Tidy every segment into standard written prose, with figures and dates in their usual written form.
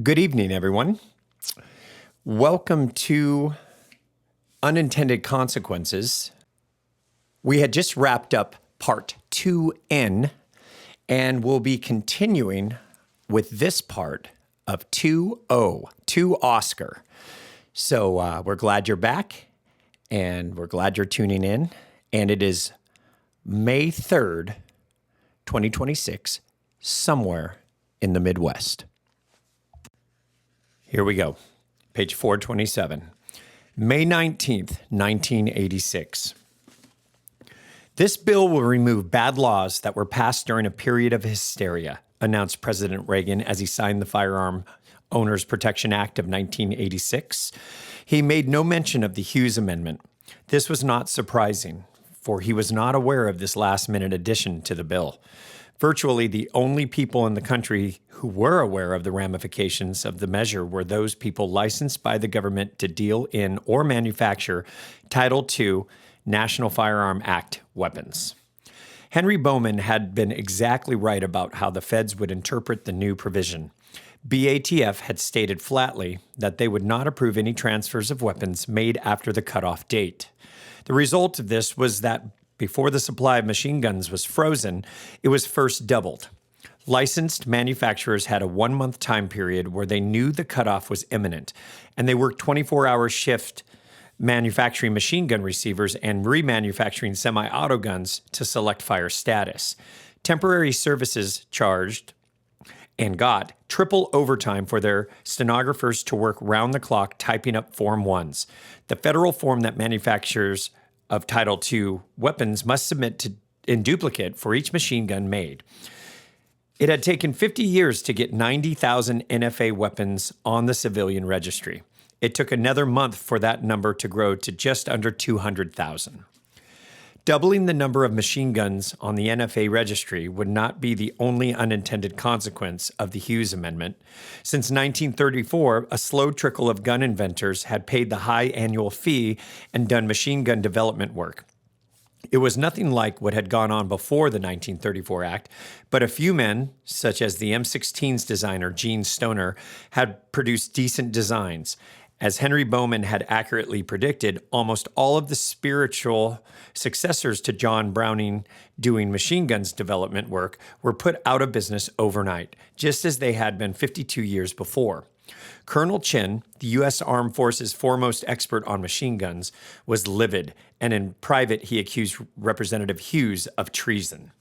Good evening, everyone. Welcome to Unintended Consequences. We had just wrapped up part 2N, and we'll be continuing with this part of 2O, 2 Oscar. So we're glad you're back, and we're glad you're tuning in. And it is May 3rd, 2026, somewhere in the Midwest. Here we go. Page 427. May 19th, 1986. This bill will remove bad laws that were passed during a period of hysteria, announced President Reagan as he signed the Firearm Owners Protection Act of 1986. He made no mention of the Hughes Amendment. This was not surprising, for he was not aware of this last-minute addition to the bill. Virtually the only people in the country who were aware of the ramifications of the measure were those people licensed by the government to deal in or manufacture Title II National Firearm Act weapons. Henry Bowman had been exactly right about how the feds would interpret the new provision. BATF had stated flatly that they would not approve any transfers of weapons made after the cutoff date. The result of this was that before the supply of machine guns was frozen, it was first doubled. Licensed manufacturers had a 1-month time period where they knew the cutoff was imminent, and they worked 24-hour shift manufacturing machine gun receivers and remanufacturing semi-auto guns to select fire status. Temporary services charged and got triple overtime for their stenographers to work round-the-clock typing up Form 1s, the federal form that manufacturers of Title II weapons must submit in duplicate for each machine gun made. It had taken 50 years to get 90,000 NFA weapons on the civilian registry. It took another month for that number to grow to just under 200,000. Doubling the number of machine guns on the NFA registry would not be the only unintended consequence of the Hughes Amendment. Since 1934, a slow trickle of gun inventors had paid the high annual fee and done machine gun development work. It was nothing like what had gone on before the 1934 Act, but a few men, such as the M16's designer Gene Stoner, had produced decent designs. As Henry Bowman had accurately predicted, almost all of the spiritual successors to John Browning doing machine guns development work were put out of business overnight, just as they had been 52 years before. Colonel Chin, the U.S. Armed Forces' foremost expert on machine guns, was livid, and in private he accused Representative Hughes of treason.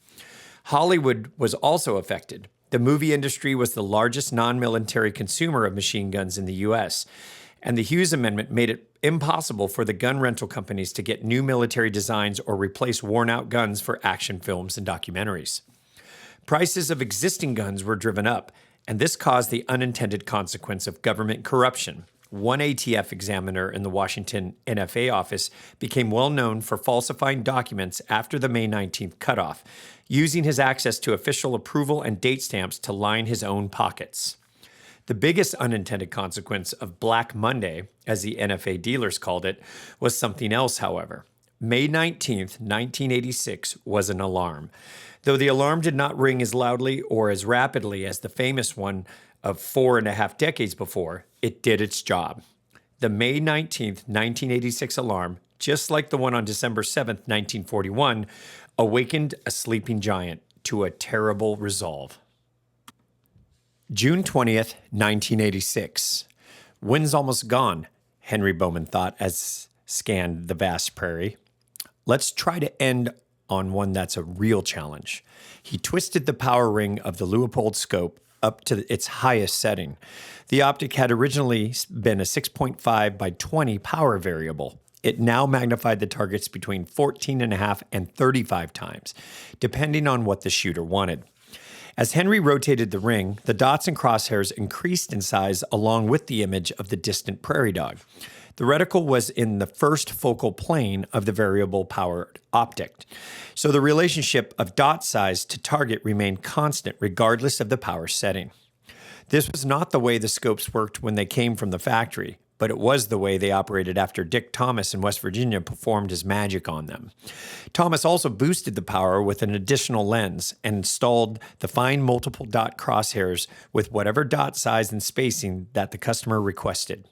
Hollywood was also affected. The movie industry was the largest non-military consumer of machine guns in the U.S., and the Hughes Amendment made it impossible for the gun rental companies to get new military designs or replace worn-out guns for action films and documentaries. Prices of existing guns were driven up, and this caused the unintended consequence of government corruption. One ATF examiner in the Washington NFA office became well known for falsifying documents after the May 19th cutoff, using his access to official approval and date stamps to line his own pockets. The biggest unintended consequence of Black Monday, as the NFA dealers called it, was something else, however. May 19th, 1986 was an alarm. Though the alarm did not ring as loudly or as rapidly as the famous one of 4.5 decades before, it did its job. The May 19th, 1986 alarm, just like the one on December 7th, 1941, awakened a sleeping giant to a terrible resolve. June 20th, 1986. Wind's almost gone, Henry Bowman thought as scanned the vast prairie. Let's try to end on one that's a real challenge. He twisted the power ring of the Leupold scope up to its highest setting. The optic had originally been a 6.5 by 20 power variable. It now magnified the targets between 14.5 and 35 times, depending on what the shooter wanted. As Henry rotated the ring, the dots and crosshairs increased in size along with the image of the distant prairie dog. The reticle was in the first focal plane of the variable powered optic, so the relationship of dot size to target remained constant regardless of the power setting. This was not the way the scopes worked when they came from the factory, but it was the way they operated after Dick Thomas in West Virginia performed his magic on them. Thomas also boosted the power with an additional lens and installed the fine multiple dot crosshairs with whatever dot size and spacing that the customer requested.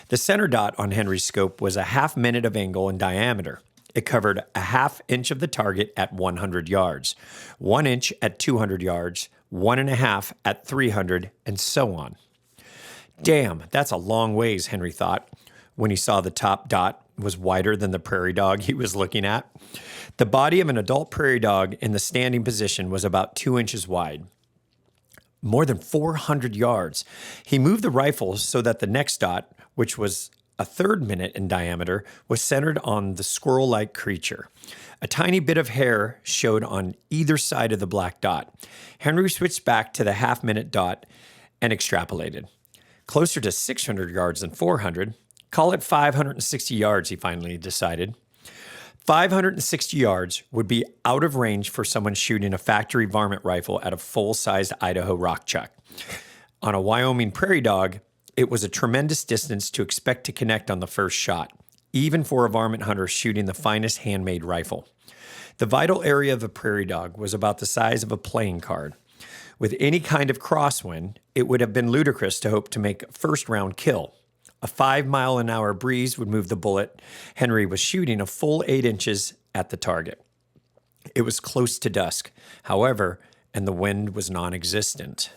The center dot on Henry's scope was a half minute of angle in diameter. It covered a half inch of the target at 100 yards, 1 inch at 200 yards, 1.5 at 300, and so on. Damn, that's a long ways, Henry thought, when he saw the top dot was wider than the prairie dog he was looking at. The body of an adult prairie dog in the standing position was about 2 inches wide. More than 400 yards. He moved the rifle so that the next dot, which was a third minute in diameter, was centered on the squirrel-like creature. A tiny bit of hair showed on either side of the black dot. Henry switched back to the half-minute dot and extrapolated. Closer to 600 yards than 400. Call it 560 yards, he finally decided. 560 yards would be out of range for someone shooting a factory varmint rifle at a full-sized Idaho rock chuck. On a Wyoming prairie dog, it was a tremendous distance to expect to connect on the first shot, even for a varmint hunter shooting the finest handmade rifle. The vital area of a prairie dog was about the size of a playing card. With any kind of crosswind, it would have been ludicrous to hope to make a first-round kill. A 5-mile-an-hour breeze would move the bullet. Henry was shooting a full 8 inches at the target. It was close to dusk, however, and the wind was non-existent.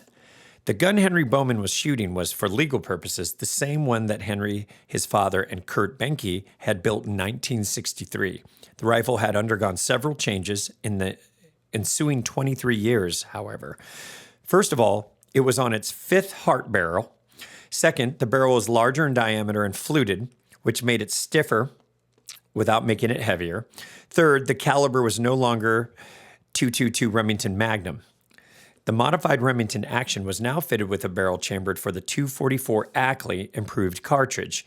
The gun Henry Bowman was shooting was, for legal purposes, the same one that Henry, his father, and Kurt Benke had built in 1963. The rifle had undergone several changes in the ensuing 23 years, however. First of all, it was on its fifth heart barrel. Second, the barrel was larger in diameter and fluted, which made it stiffer without making it heavier. Third, the caliber was no longer .222 Remington Magnum. The modified Remington Action was now fitted with a barrel chambered for the .244 Ackley improved cartridge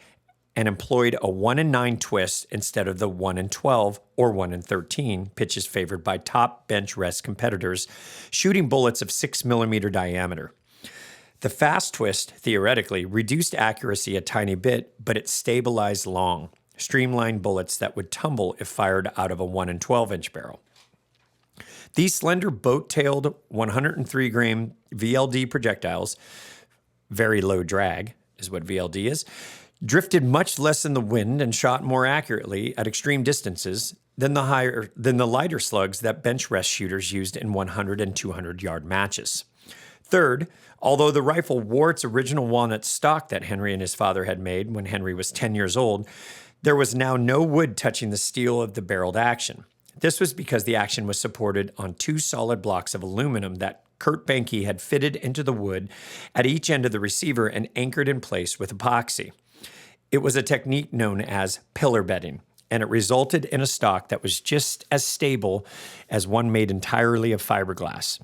and employed a 1-in-9 twist instead of the 1-in-12 or 1-in-13 pitches favored by top bench rest competitors shooting bullets of 6mm diameter. The fast twist, theoretically, reduced accuracy a tiny bit, but it stabilized long, streamlined bullets that would tumble if fired out of a 1-in-12-inch barrel. These slender boat-tailed 103-grain VLD projectiles, very low drag is what VLD is, drifted much less in the wind and shot more accurately at extreme distances than the lighter slugs that bench rest shooters used in 100 and 200-yard matches. Third, although the rifle wore its original walnut stock that Henry and his father had made when Henry was 10 years old, there was now no wood touching the steel of the barreled action. This was because the action was supported on 2 solid blocks of aluminum that Kurt Benke had fitted into the wood at each end of the receiver and anchored in place with epoxy. It was a technique known as pillar bedding, and it resulted in a stock that was just as stable as one made entirely of fiberglass,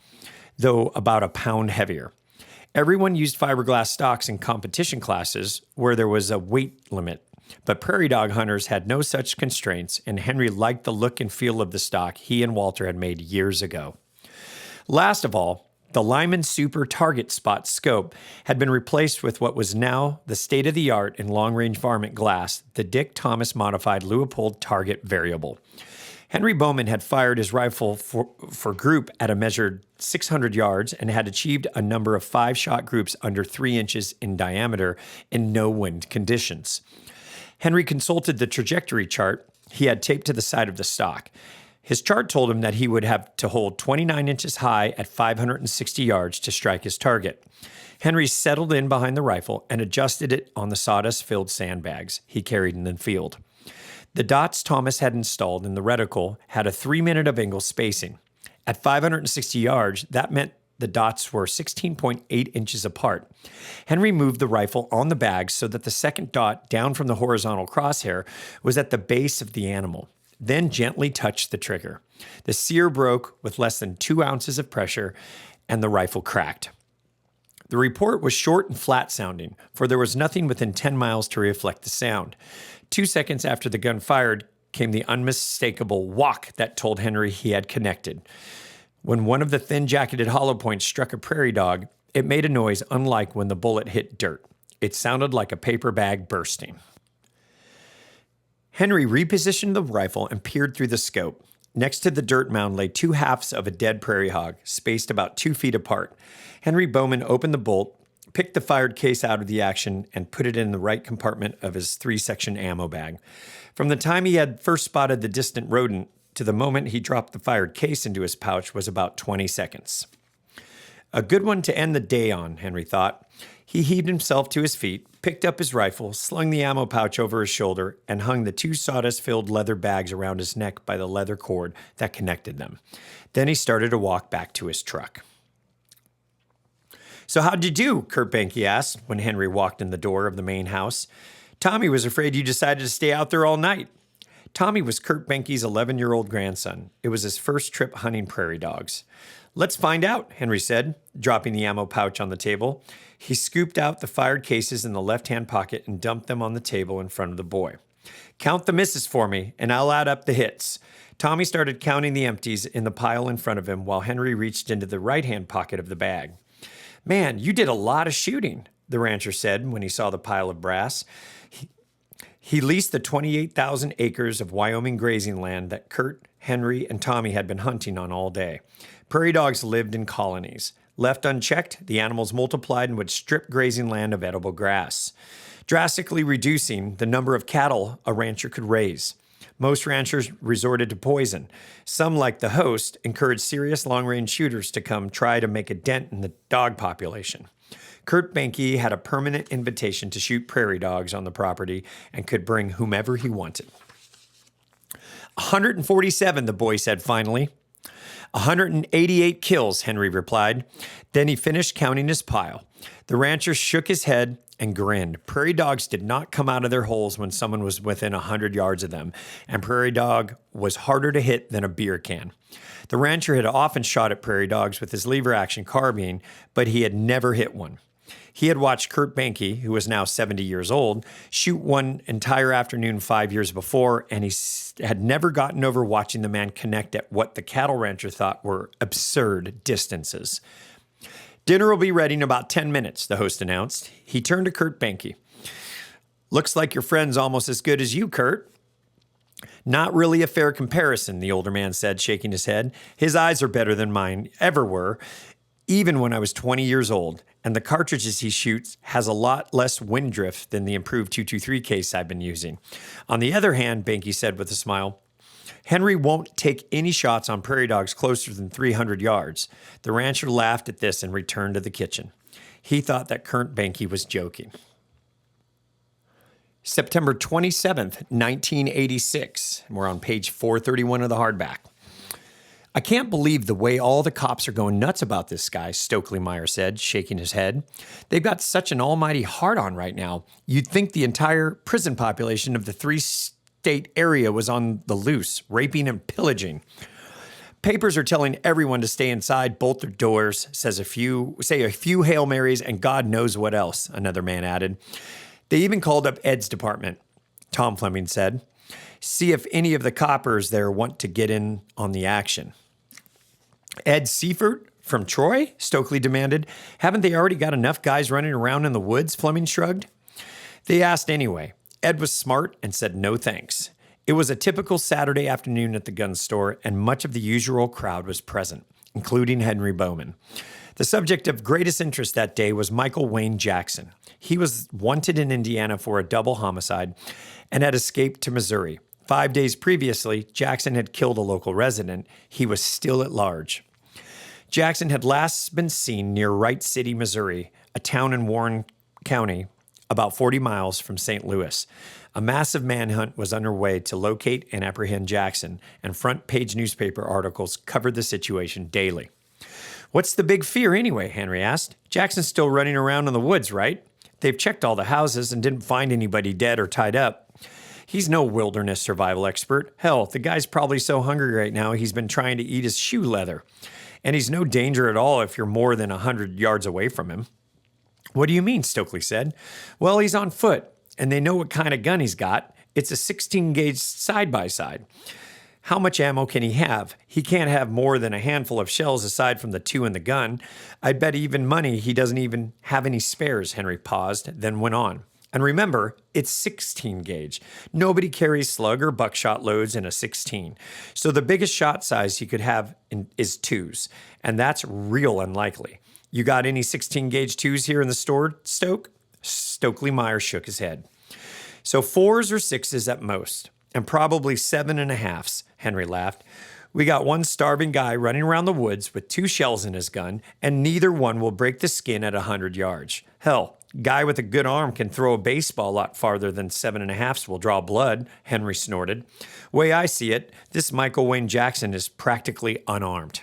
though about a pound heavier. Everyone used fiberglass stocks in competition classes where there was a weight limit. But prairie dog hunters had no such constraints, and Henry liked the look and feel of the stock he and Walter had made years ago. Last of all, the Lyman Super Target Spot scope had been replaced with what was now the state-of-the-art in long-range varmint glass, the Dick Thomas modified Leupold Target Variable. Henry Bowman had fired his rifle for group at a measured 600 yards and had achieved a number of 5-shot groups under 3 inches in diameter in no wind conditions. Henry consulted the trajectory chart he had taped to the side of the stock. His chart told him that he would have to hold 29 inches high at 560 yards to strike his target. Henry settled in behind the rifle and adjusted it on the sawdust-filled sandbags he carried in the field. The dots Thomas had installed in the reticle had a 3-minute of angle spacing. At 560 yards, that meant the dots were 16.8 inches apart. Henry moved the rifle on the bag so that the second dot down from the horizontal crosshair was at the base of the animal, then gently touched the trigger. The sear broke with less than 2 ounces of pressure, and the rifle cracked. The report was short and flat sounding, for there was nothing within 10 miles to reflect the sound. 2 seconds after the gun fired came the unmistakable whack that told Henry he had connected. When one of the thin-jacketed hollow points struck a prairie dog, it made a noise unlike when the bullet hit dirt. It sounded like a paper bag bursting. Henry repositioned the rifle and peered through the scope. Next to the dirt mound lay two halves of a dead prairie hog, spaced about 2 feet apart. Henry Bowman opened the bolt, picked the fired case out of the action, and put it in the right compartment of his 3-section ammo bag. From the time he had first spotted the distant rodent to the moment he dropped the fired case into his pouch was about 20 seconds. A good one to end the day on, Henry thought. He heaved himself to his feet, picked up his rifle, slung the ammo pouch over his shoulder, and hung the 2 sawdust-filled leather bags around his neck by the leather cord that connected them. Then he started to walk back to his truck. "So how'd you do?" Kurt Banke asked when Henry walked in the door of the main house. "Tommy was afraid you decided to stay out there all night." Tommy was Kurt Banke's 11-year-old grandson. It was his first trip hunting prairie dogs. "Let's find out," Henry said, dropping the ammo pouch on the table. He scooped out the fired cases in the left-hand pocket and dumped them on the table in front of the boy. "Count the misses for me, and I'll add up the hits." Tommy started counting the empties in the pile in front of him while Henry reached into the right-hand pocket of the bag. "Man, you did a lot of shooting," the rancher said when he saw the pile of brass. He leased the 28,000 acres of Wyoming grazing land that Kurt, Henry, and Tommy had been hunting on all day. Prairie dogs lived in colonies. Left unchecked, the animals multiplied and would strip grazing land of edible grass, drastically reducing the number of cattle a rancher could raise. Most ranchers resorted to poison. Some, like the host, encouraged serious long-range shooters to come try to make a dent in the dog population. Kurt Banke had a permanent invitation to shoot prairie dogs on the property and could bring whomever he wanted. 147, the boy said finally. 188 kills, Henry replied. Then he finished counting his pile. The rancher shook his head and grinned. Prairie dogs did not come out of their holes when someone was within 100 yards of them, and prairie dog was harder to hit than a beer can. The rancher had often shot at prairie dogs with his lever-action carbine, but he had never hit one. He had watched Kurt Banke, who was now 70 years old, shoot one entire afternoon 5 years before, and he had never gotten over watching the man connect at what the cattle rancher thought were absurd distances. "Dinner will be ready in about 10 minutes, the host announced. He turned to Kurt Banke. "Looks like your friend's almost as good as you, Kurt." "Not really a fair comparison," the older man said, shaking his head. "His eyes are better than mine ever were, even when I was 20 years old, and the cartridges he shoots has a lot less wind drift than the improved 223 case I've been using. On the other hand," Banke said with a smile, "Henry won't take any shots on prairie dogs closer than 300 yards. The rancher laughed at this and returned to the kitchen. He thought that Kurt Banke was joking. September 27th, 1986. We're on page 431 of the hardback. "I can't believe the way all the cops are going nuts about this guy," Stokely Meyer said, shaking his head. "They've got such an almighty hard-on right now. You'd think the entire prison population of the 3-state area was on the loose, raping and pillaging. Papers are telling everyone to stay inside, bolt their doors, say a few Hail Marys, and God knows what else," another man added. "They even called up Ed's department," Tom Fleming said. "See if any of the coppers there want to get in on the action." "Ed Seifert from Troy?" Stokely demanded. "Haven't they already got enough guys running around in the woods?" Fleming shrugged. "They asked anyway. Ed was smart and said no thanks." It was a typical Saturday afternoon at the gun store, and much of the usual crowd was present, including Henry Bowman. The subject of greatest interest that day was Michael Wayne Jackson. He was wanted in Indiana for a double homicide and had escaped to Missouri. 5 days previously, Jackson had killed a local resident. He was still at large. Jackson had last been seen near Wright City, Missouri, a town in Warren County, about 40 miles from St. Louis. A massive manhunt was underway to locate and apprehend Jackson, and front-page newspaper articles covered the situation daily. "What's the big fear anyway?" Henry asked. "Jackson's still running around in the woods, right? They've checked all the houses and didn't find anybody dead or tied up. He's no wilderness survival expert. Hell, the guy's probably so hungry right now he's been trying to eat his shoe leather. And he's no danger at all if you're more than 100 yards away from him." "What do you mean?" Stokely said. "Well, he's on foot, and they know what kind of gun he's got. It's a 16-gauge side-by-side. How much ammo can he have? He can't have more than a handful of shells aside from the 2 in the gun. I'd bet even money he doesn't even have any spares, Henry paused, then went on. And remember, it's 16 gauge. Nobody carries slug or buckshot loads in a 16. So the biggest shot size he could have is 2s, and that's real unlikely. You got any 16 gauge 2s here in the store, Stoke? Stokely Meyer shook his head. So 4s or 6s at most, and probably 7.5s, Henry laughed. We got one starving guy running around the woods with 2 shells in his gun, and neither one will break the skin at 100 yards. Hell, guy with a good arm can throw a baseball a lot farther than 7.5s will draw blood, Henry snorted. Way I see it, this Michael Wayne Jackson is practically unarmed.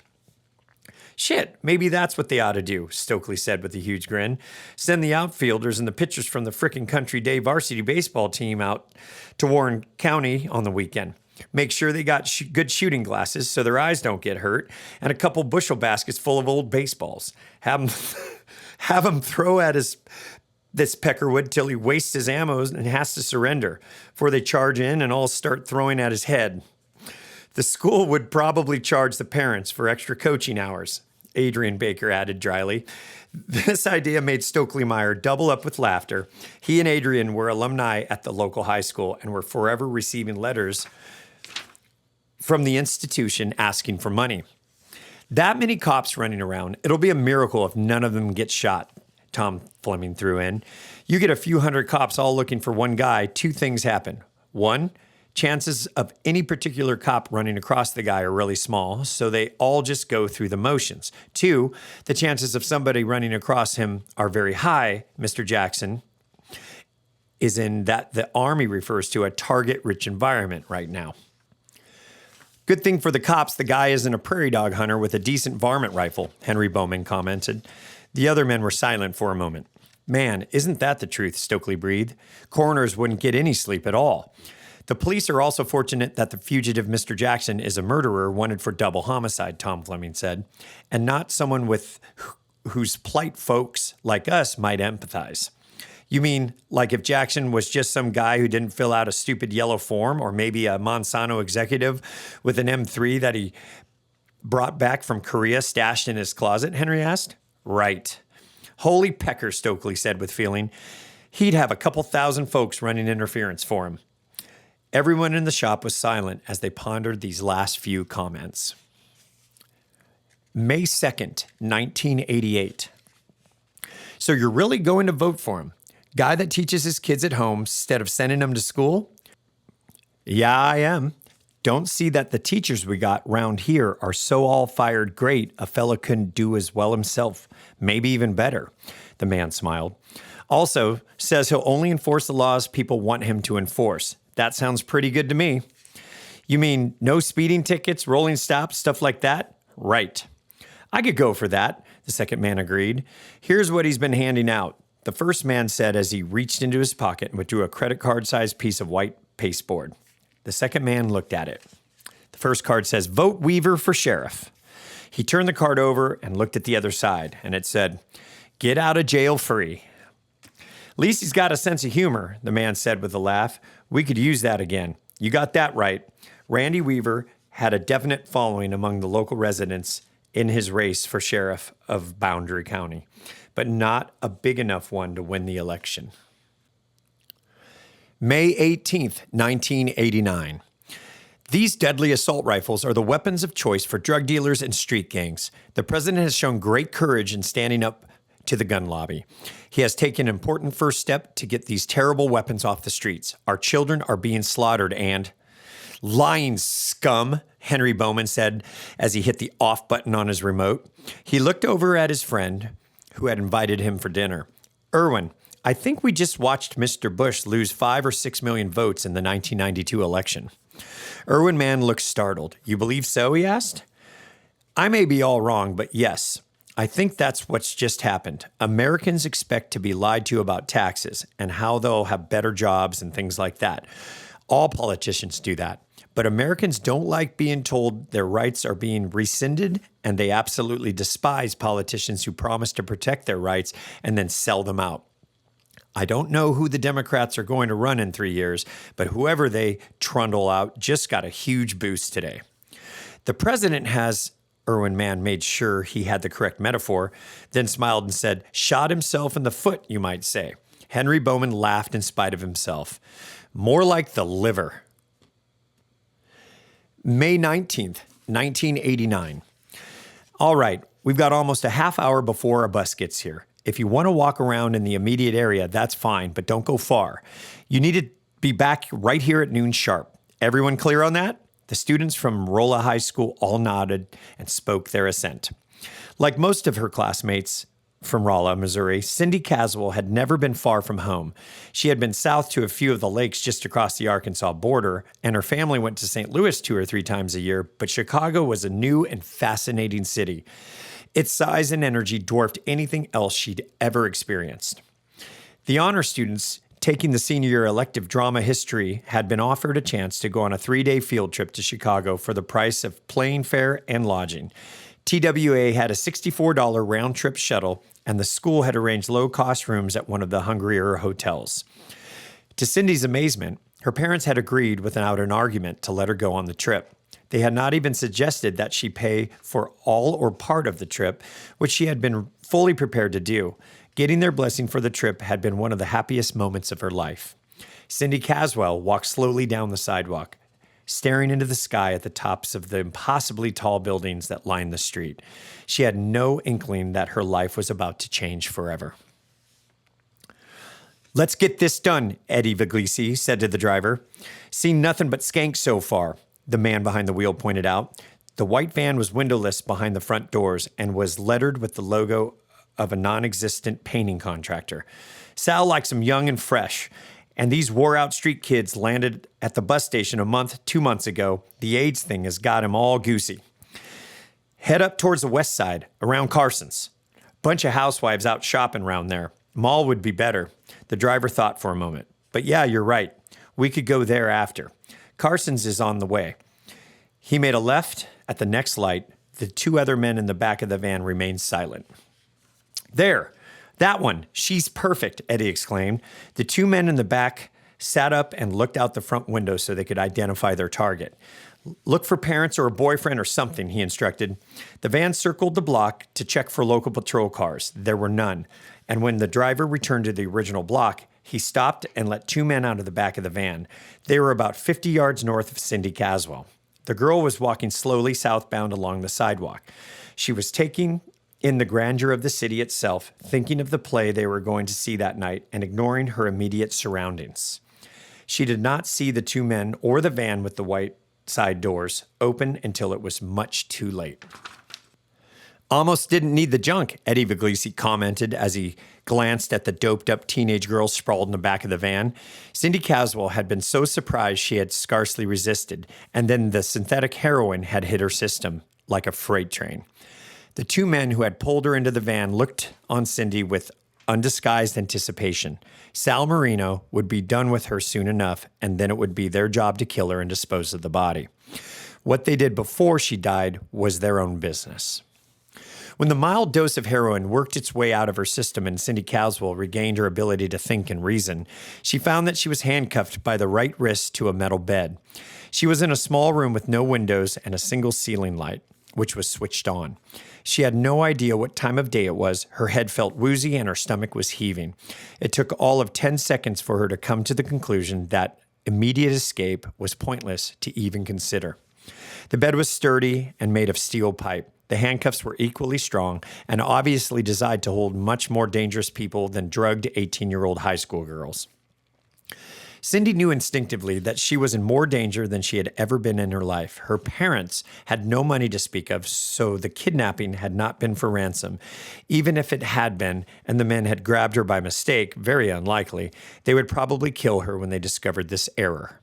Shit, maybe that's what they ought to do, Stokely said with a huge grin. Send the outfielders and the pitchers from the frickin' Country Day varsity baseball team out to Warren County on the weekend. Make sure they got good shooting glasses so their eyes don't get hurt, and a couple bushel baskets full of old baseballs. Have him throw at this Peckerwood till he wastes his ammo and has to surrender, before they charge in and all start throwing at his head. The school would probably charge the parents for extra coaching hours, Adrian Baker added dryly. This idea made Stokely Meyer double up with laughter. He and Adrian were alumni at the local high school and were forever receiving letters from the institution asking for money. That many cops running around, it'll be a miracle if none of them get shot, Tom Fleming threw in. You get a few hundred cops all looking for one guy, 2 things happen. 1, chances of any particular cop running across the guy are really small, so they all just go through the motions. 2, the chances of somebody running across him are very high, Mr. Jackson, is in that the Army refers to a target-rich environment right now. Good thing for the cops, the guy isn't a prairie dog hunter with a decent varmint rifle, Henry Bowman commented. The other men were silent for a moment. Man, isn't that the truth, Stokely breathed. Coroners wouldn't get any sleep at all. The police are also fortunate that the fugitive Mr. Jackson is a murderer wanted for double homicide, Tom Fleming said, and not someone with whose plight folks like us might empathize. You mean like if Jackson was just some guy who didn't fill out a stupid yellow form, or maybe a Monsanto executive with an M3 that he brought back from Korea stashed in his closet, Henry asked? Right. Holy pecker, Stokely said with feeling. He'd have a couple thousand folks running interference for him. Everyone in the shop was silent as they pondered these last few comments. May 2nd, 1988. So you're really going to vote for him? Guy that teaches his kids at home instead of sending them to school? Yeah, I am. Don't see that the teachers we got round here are so all fired great a fella couldn't do as well himself, maybe even better, the man smiled. Also, says he'll only enforce the laws people want him to enforce. That sounds pretty good to me. You mean no speeding tickets, rolling stops, stuff like that? Right. I could go for that, the second man agreed. Here's what he's been handing out, the first man said as he reached into his pocket and withdrew a credit card-sized piece of white pasteboard. The second man looked at it. The first card says, Vote Weaver for sheriff. He turned the card over and looked at the other side, and it said, Get out of jail free. At least he's got a sense of humor, the man said with a laugh. We could use that again. You got that right. Randy Weaver had a definite following among the local residents in his race for sheriff of Boundary County, but not a big enough one to win the election. May 18th, 1989. These deadly assault rifles are the weapons of choice for drug dealers and street gangs. The president has shown great courage in standing up to the gun lobby. He has taken an important first step to get these terrible weapons off the streets. Our children are being slaughtered and... Lying scum, Henry Bowman said as he hit the off button on his remote. He looked over at his friend who had invited him for dinner. Irwin, I think we just watched Mr. Bush lose 5 or 6 million votes in the 1992 election. Irwin Mann looked startled. You believe so, he asked. I may be all wrong, but yes, I think that's what's just happened. Americans expect to be lied to about taxes and how they'll have better jobs and things like that. All politicians do that. But Americans don't like being told their rights are being rescinded, and they absolutely despise politicians who promise to protect their rights and then sell them out. I don't know who the Democrats are going to run in 3 years, but whoever they trundle out just got a huge boost today. The president has, Irwin Mann made sure he had the correct metaphor, then smiled and said, shot himself in the foot, you might say. Henry Bowman laughed in spite of himself. More like the liver. May 19th, 1989. All right, we've got almost a half hour before our bus gets here. If you want to walk around in the immediate area, that's fine, but don't go far. You need to be back right here at noon sharp. Everyone clear on that? The students from Rolla High School all nodded and spoke their assent. Like most of her classmates from Rolla, Missouri, Cindy Caswell had never been far from home. She had been south to a few of the lakes just across the Arkansas border, and her family went to St. Louis 2 or 3 times a year, but Chicago was a new and fascinating city. Its size and energy dwarfed anything else she'd ever experienced. The honor students taking the senior year elective drama history had been offered a chance to go on a 3-day field trip to Chicago for the price of plane fare and lodging. TWA had a $64 round-trip shuttle, and the school had arranged low-cost rooms at one of the hungrier hotels. To Cindy's amazement, her parents had agreed without an argument to let her go on the trip. They had not even suggested that she pay for all or part of the trip, which she had been fully prepared to do. Getting their blessing for the trip had been one of the happiest moments of her life. Cindy Caswell walked slowly down the sidewalk, staring into the sky at the tops of the impossibly tall buildings that lined the street. She had no inkling that her life was about to change forever. Let's get this done, Eddie Viglisi said to the driver. Seen nothing but skanks so far, the man behind the wheel pointed out. The white van was windowless behind the front doors and was lettered with the logo of a non-existent painting contractor. Sal likes them young and fresh, and these wore-out street kids landed at the bus station 2 months ago. The AIDS thing has got him all goosey. Head up towards the west side, around Carson's. Bunch of housewives out shopping around there. Mall would be better. The driver thought for a moment. But yeah, you're right. We could go there after. Carson's is on the way. He made a left at the next light. The 2 other men in the back of the van remained silent. There, that one. She's perfect, Eddie exclaimed. The 2 men in the back sat up and looked out the front window so they could identify their target. Look for parents or a boyfriend or something, he instructed. The van circled the block to check for local patrol cars. There were none. And when the driver returned to the original block, he stopped and let 2 men out of the back of the van. They were about 50 yards north of Cindy Caswell. The girl was walking slowly southbound along the sidewalk. She was taking in the grandeur of the city itself, thinking of the play they were going to see that night and ignoring her immediate surroundings. She did not see the 2 men or the van with the white side doors open until it was much too late. Almost didn't need the junk, Eddie Viglisi commented as he glanced at the doped-up teenage girl sprawled in the back of the van. Cindy Caswell had been so surprised she had scarcely resisted, and then the synthetic heroin had hit her system like a freight train. The 2 men who had pulled her into the van looked on Cindy with undisguised anticipation. Sal Marino would be done with her soon enough, and then it would be their job to kill her and dispose of the body. What they did before she died was their own business. When the mild dose of heroin worked its way out of her system and Cindy Caswell regained her ability to think and reason, she found that she was handcuffed by the right wrist to a metal bed. She was in a small room with no windows and a single ceiling light, which was switched on. She had no idea what time of day it was. Her head felt woozy and her stomach was heaving. It took all of 10 seconds for her to come to the conclusion that immediate escape was pointless to even consider. The bed was sturdy and made of steel pipe. The handcuffs were equally strong and obviously designed to hold much more dangerous people than drugged 18-year-old high school girls. Cindy knew instinctively that she was in more danger than she had ever been in her life. Her parents had no money to speak of, so the kidnapping had not been for ransom. Even if it had been, and the men had grabbed her by mistake, very unlikely, they would probably kill her when they discovered this error.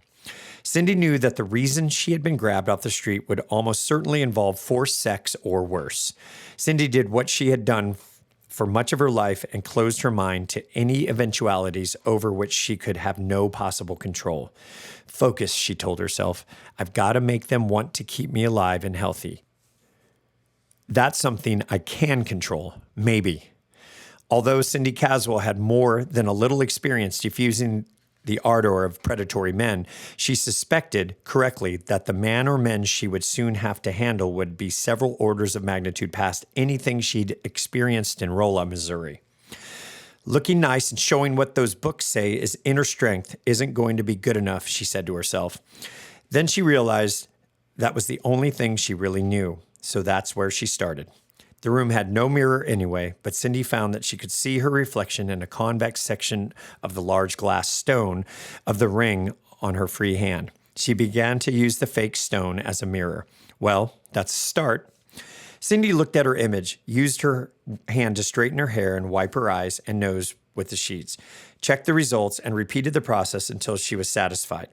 Cindy knew that the reason she had been grabbed off the street would almost certainly involve forced sex or worse. Cindy did what she had done for much of her life and closed her mind to any eventualities over which she could have no possible control. Focus, she told herself. I've got to make them want to keep me alive and healthy. That's something I can control, maybe. Although Cindy Caswell had more than a little experience diffusing the ardor of predatory men, she suspected correctly that the man or men she would soon have to handle would be several orders of magnitude past anything she'd experienced in Rolla, Missouri. Looking nice and showing what those books say is inner strength isn't going to be good enough, she said to herself. Then she realized that was the only thing she really knew, so that's where she started. The room had no mirror anyway, but Cindy found that she could see her reflection in a convex section of the large glass stone of the ring on her free hand. She began to use the fake stone as a mirror. Well, that's a start. Cindy looked at her image, used her hand to straighten her hair and wipe her eyes and nose with the sheets, checked the results, and repeated the process until she was satisfied.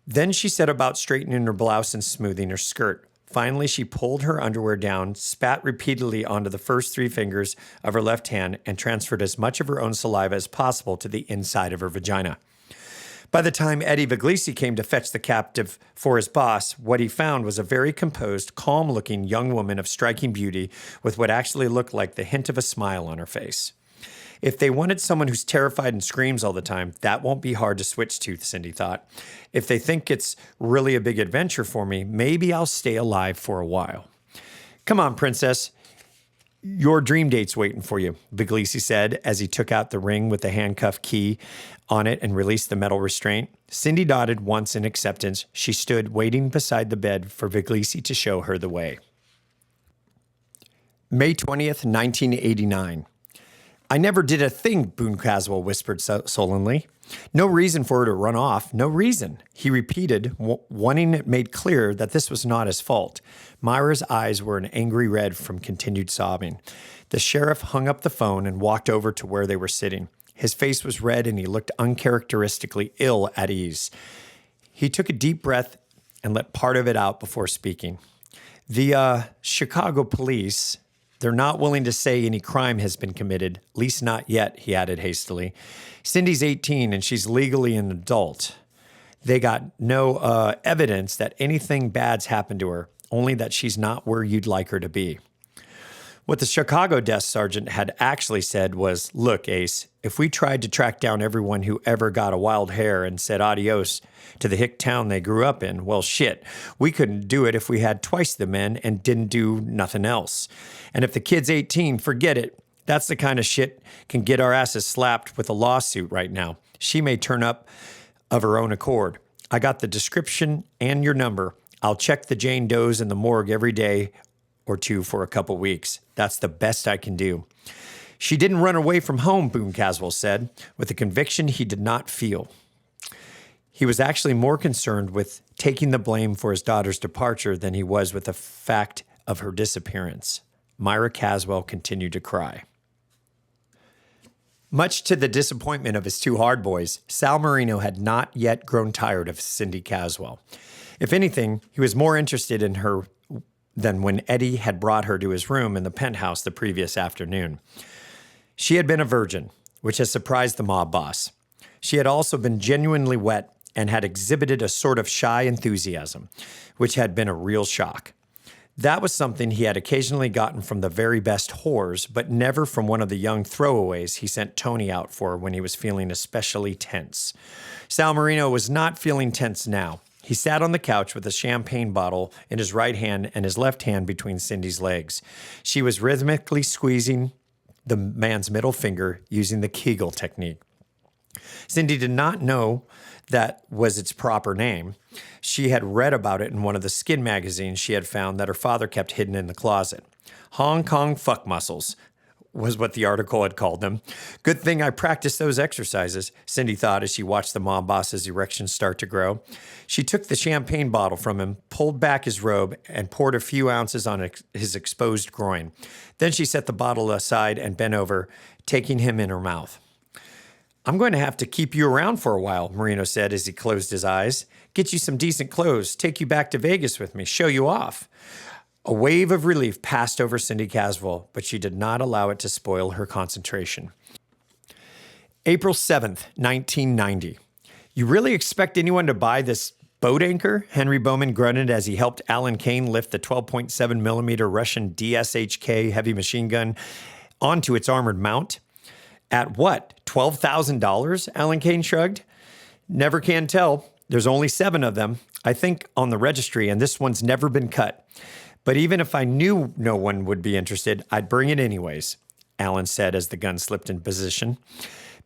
Then she set about straightening her blouse and smoothing her skirt. Finally, she pulled her underwear down, spat repeatedly onto the first 3 fingers of her left hand, and transferred as much of her own saliva as possible to the inside of her vagina. By the time Eddie Viglisi came to fetch the captive for his boss, what he found was a very composed, calm-looking young woman of striking beauty with what actually looked like the hint of a smile on her face. If they wanted someone who's terrified and screams all the time, that won't be hard to switch to, Cindy thought. If they think it's really a big adventure for me, maybe I'll stay alive for a while. Come on, princess. Your dream date's waiting for you, Viglisi said as he took out the ring with the handcuff key on it and released the metal restraint. Cindy nodded once in acceptance. She stood waiting beside the bed for Viglisi to show her the way. May 20th, 1989. I never did a thing, Boone Caswell whispered sullenly. No reason for her to run off, no reason, he repeated, wanting it made clear that this was not his fault. Myra's eyes were an angry red from continued sobbing. The sheriff hung up the phone and walked over to where they were sitting. His face was red and he looked uncharacteristically ill at ease. He took a deep breath and let part of it out before speaking. The Chicago police... They're not willing to say any crime has been committed, at least not yet, he added hastily. Cindy's 18 and she's legally an adult. They got no evidence that anything bad's happened to her, only that she's not where you'd like her to be. What the Chicago desk sergeant had actually said was, look, Ace, if we tried to track down everyone who ever got a wild hair and said adios to the hick town they grew up in, well, shit, we couldn't do it if we had twice the men and didn't do nothing else. And if the kid's 18, forget it. That's the kind of shit can get our asses slapped with a lawsuit right now. She may turn up of her own accord. I got the description and your number. I'll check the Jane Does in the morgue every day or two for a couple weeks. That's the best I can do. She didn't run away from home, Boone Caswell said, with a conviction he did not feel. He was actually more concerned with taking the blame for his daughter's departure than he was with the fact of her disappearance. Myra Caswell continued to cry. Much to the disappointment of his 2 hard boys, Sal Marino had not yet grown tired of Cindy Caswell. If anything, he was more interested in her than when Eddie had brought her to his room in the penthouse the previous afternoon. She had been a virgin, which has surprised the mob boss. She had also been genuinely wet and had exhibited a sort of shy enthusiasm, which had been a real shock. That was something he had occasionally gotten from the very best whores, but never from one of the young throwaways he sent Tony out for when he was feeling especially tense. Sal Marino was not feeling tense now. He sat on the couch with a champagne bottle in his right hand and his left hand between Cindy's legs. She was rhythmically squeezing the man's middle finger using the Kegel technique. Cindy did not know that was its proper name. She had read about it in one of the skin magazines she had found that her father kept hidden in the closet. Hong Kong fuck muscles was what the article had called them. Good thing I practiced those exercises, Cindy thought as she watched the mob boss's erections start to grow. She took the champagne bottle from him, pulled back his robe, and poured a few ounces on his exposed groin. Then she set the bottle aside and bent over, taking him in her mouth. I'm going to have to keep you around for a while, Marino said as he closed his eyes. Get you some decent clothes, take you back to Vegas with me, show you off. A wave of relief passed over Cindy Caswell, but she did not allow it to spoil her concentration. April 7th, 1990. You really expect anyone to buy this boat anchor? Henry Bowman grunted as he helped Alan Kane lift the 12.7 millimeter Russian DSHK heavy machine gun onto its armored mount. At what? $12,000? Alan Kane shrugged. Never can tell. There's only 7 of them, I think, on the registry, and this one's never been cut. But even if I knew no one would be interested, I'd bring it anyways, Alan said as the gun slipped in position.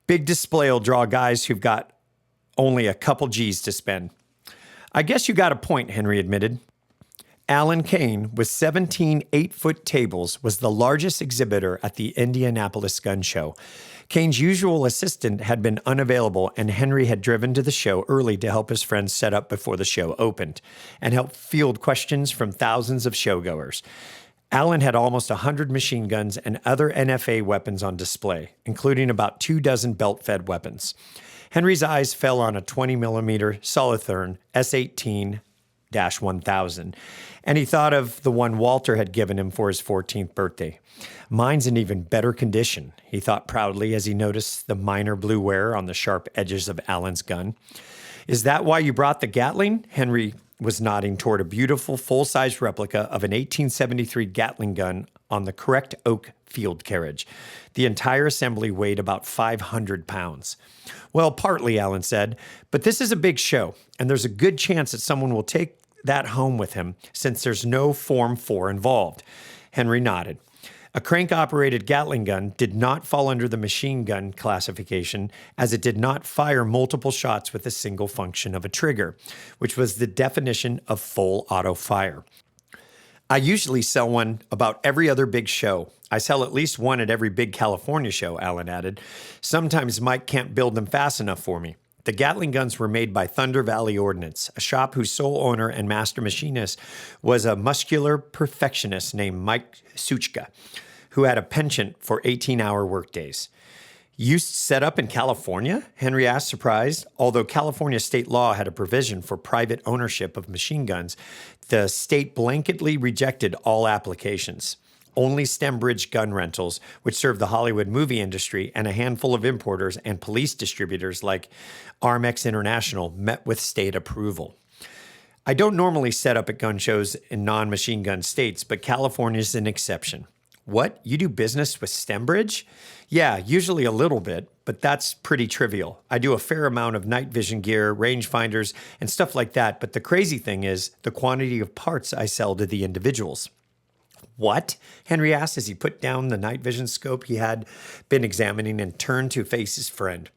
Big display will draw guys who've got only a couple G's to spend. I guess you got a point, Henry admitted. Alan Kane, with 17 8-foot tables, was the largest exhibitor at the Indianapolis Gun Show. Kane's usual assistant had been unavailable, and Henry had driven to the show early to help his friends set up before the show opened and help field questions from thousands of showgoers. Alan had almost 100 machine guns and other NFA weapons on display, including about 24 belt-fed weapons. Henry's eyes fell on a 20-millimeter Solothurn S18-1000, and he thought of the one Walter had given him for his 14th birthday. Mine's in even better condition, he thought proudly as he noticed the minor blue wear on the sharp edges of Alan's gun. Is that why you brought the Gatling? Henry was nodding toward a beautiful full-size replica of an 1873 Gatling gun on the correct oak field carriage. The entire assembly weighed about 500 pounds. Well, partly, Alan said, but this is a big show, and there's a good chance that someone will take that home with him since there's no Form 4 involved. Henry nodded. A crank-operated Gatling gun did not fall under the machine gun classification as it did not fire multiple shots with a single function of a trigger, which was the definition of full auto fire. I usually sell one about every other big show. I sell at least one at every big California show, Alan added. Sometimes Mike can't build them fast enough for me. The Gatling guns were made by Thunder Valley Ordnance, a shop whose sole owner and master machinist was a muscular perfectionist named Mike Suchka, who had a penchant for 18-hour workdays. You set up in California? Henry asked, surprised. Although California state law had a provision for private ownership of machine guns, the state blanketly rejected all applications. Only Stembridge gun rentals, which served the Hollywood movie industry, and a handful of importers and police distributors like Armex International met with state approval. I don't normally set up at gun shows in non-machine gun states, but California's an exception. What? You do business with Stembridge? Yeah, usually a little bit, but that's pretty trivial. I do a fair amount of night vision gear, rangefinders, and stuff like that, but the crazy thing is the quantity of parts I sell to the individuals. What? Henry asked as he put down the night vision scope he had been examining and turned to face his friend.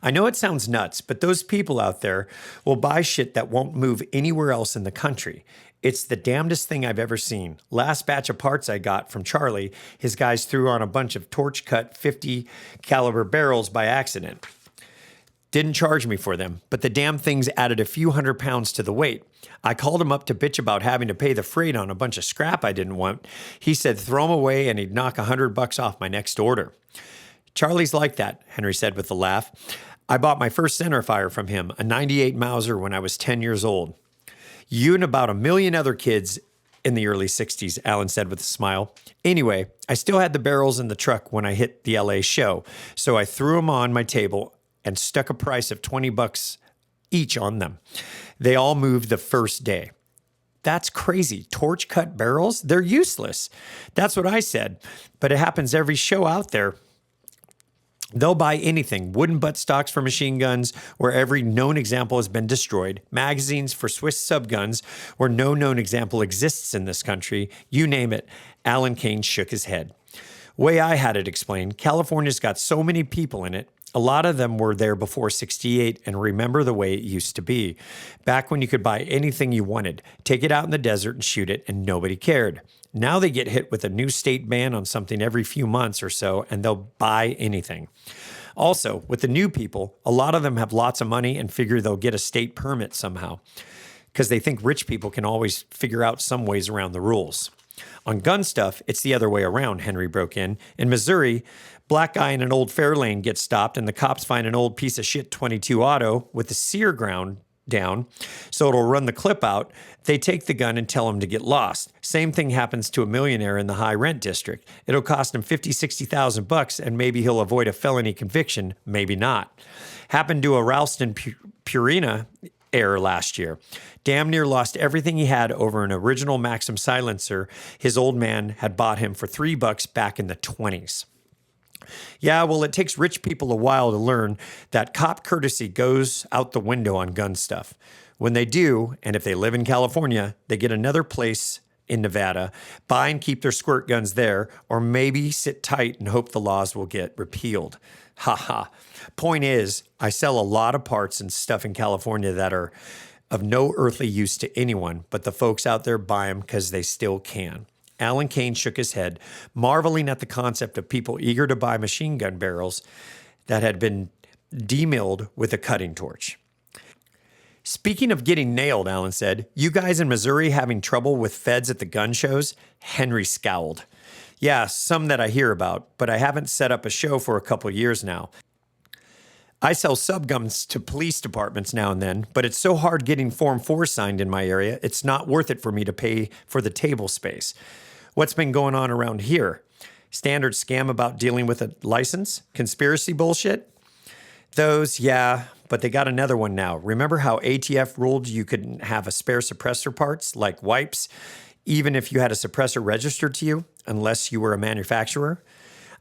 I know it sounds nuts, but those people out there will buy shit that won't move anywhere else in the country. It's the damnedest thing I've ever seen. Last batch of parts I got from Charlie, his guys threw on a bunch of torch-cut 50 caliber barrels by accident. Didn't charge me for them, but the damn things added a few 100 pounds to the weight. I called him up to bitch about having to pay the freight on a bunch of scrap I didn't want. He said throw them away and he'd knock $100 off my next order. Charlie's like that, Henry said with a laugh. I bought my first centerfire from him, a 98 Mauser, when I was 10 years old. You and about 1 million other kids in the early 60s, Alan said with a smile. Anyway, I still had the barrels in the truck when I hit the LA show, so I threw them on my table and stuck a price of $20 each on them. They all moved the first day. That's crazy. Torch-cut barrels? They're useless. That's what I said, but it happens every show out there. They'll buy anything, wooden buttstocks for machine guns where every known example has been destroyed, magazines for Swiss subguns where no known example exists in this country, you name it. Alan Kane shook his head. Way I had it explained, California's got so many people in it. A lot of them were there before '68 and remember the way it used to be. Back when you could buy anything you wanted, take it out in the desert and shoot it, and nobody cared. Now they get hit with a new state ban on something every few months or so, and they'll buy anything. Also, with the new people, a lot of them have lots of money and figure they'll get a state permit somehow, because they think rich people can always figure out some ways around the rules. On gun stuff, it's the other way around, Henry broke in. In Missouri, black guy in an old Fairlane gets stopped and the cops find an old piece of shit .22 auto with the sear ground down, so it'll run the clip out. They take the gun and tell him to get lost. Same thing happens to a millionaire in the high rent district. It'll cost him $50,000-$60,000 and maybe he'll avoid a felony conviction, maybe not. Happened to a Ralston Purina air last year. Damn near lost everything he had over an original Maxim silencer his old man had bought him for $3 back in the 20s. Yeah, well, it takes rich people a while to learn that cop courtesy goes out the window on gun stuff. When they do, and if they live in California, they get another place in Nevada, buy and keep their squirt guns there, or maybe sit tight and hope the laws will get repealed. Ha ha. Point is, I sell a lot of parts and stuff in California that are of no earthly use to anyone, but the folks out there buy them because they still can. Alan Kane shook his head, marveling at the concept of people eager to buy machine gun barrels that had been demilled with a cutting torch. Speaking of getting nailed, Alan said, you guys in Missouri having trouble with feds at the gun shows? Henry scowled. Yeah, some that I hear about, but I haven't set up a show for a couple years now. I sell subguns to police departments now and then, but it's so hard getting Form 4 signed in my area, it's not worth it for me to pay for the table space. What's been going on around here? Standard scam about dealing with a license? Conspiracy bullshit? Those, yeah, but they got another one now. Remember how ATF ruled you couldn't have a spare suppressor parts, like wipes, even if you had a suppressor registered to you, unless you were a manufacturer?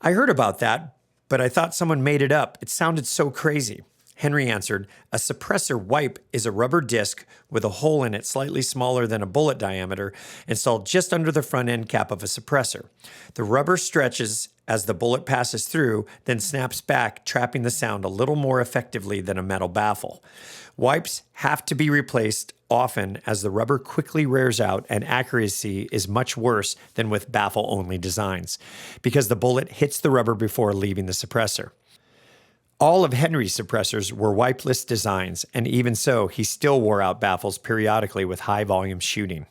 I heard about that, but I thought someone made it up. It sounded so crazy. Henry answered, a suppressor wipe is a rubber disc with a hole in it slightly smaller than a bullet diameter installed just under the front end cap of a suppressor. The rubber stretches as the bullet passes through, then snaps back, trapping the sound a little more effectively than a metal baffle. Wipes have to be replaced often as the rubber quickly wears out and accuracy is much worse than with baffle-only designs because the bullet hits the rubber before leaving the suppressor. All of Henry's suppressors were wipeless designs, and even so, he still wore out baffles periodically with high-volume shooting.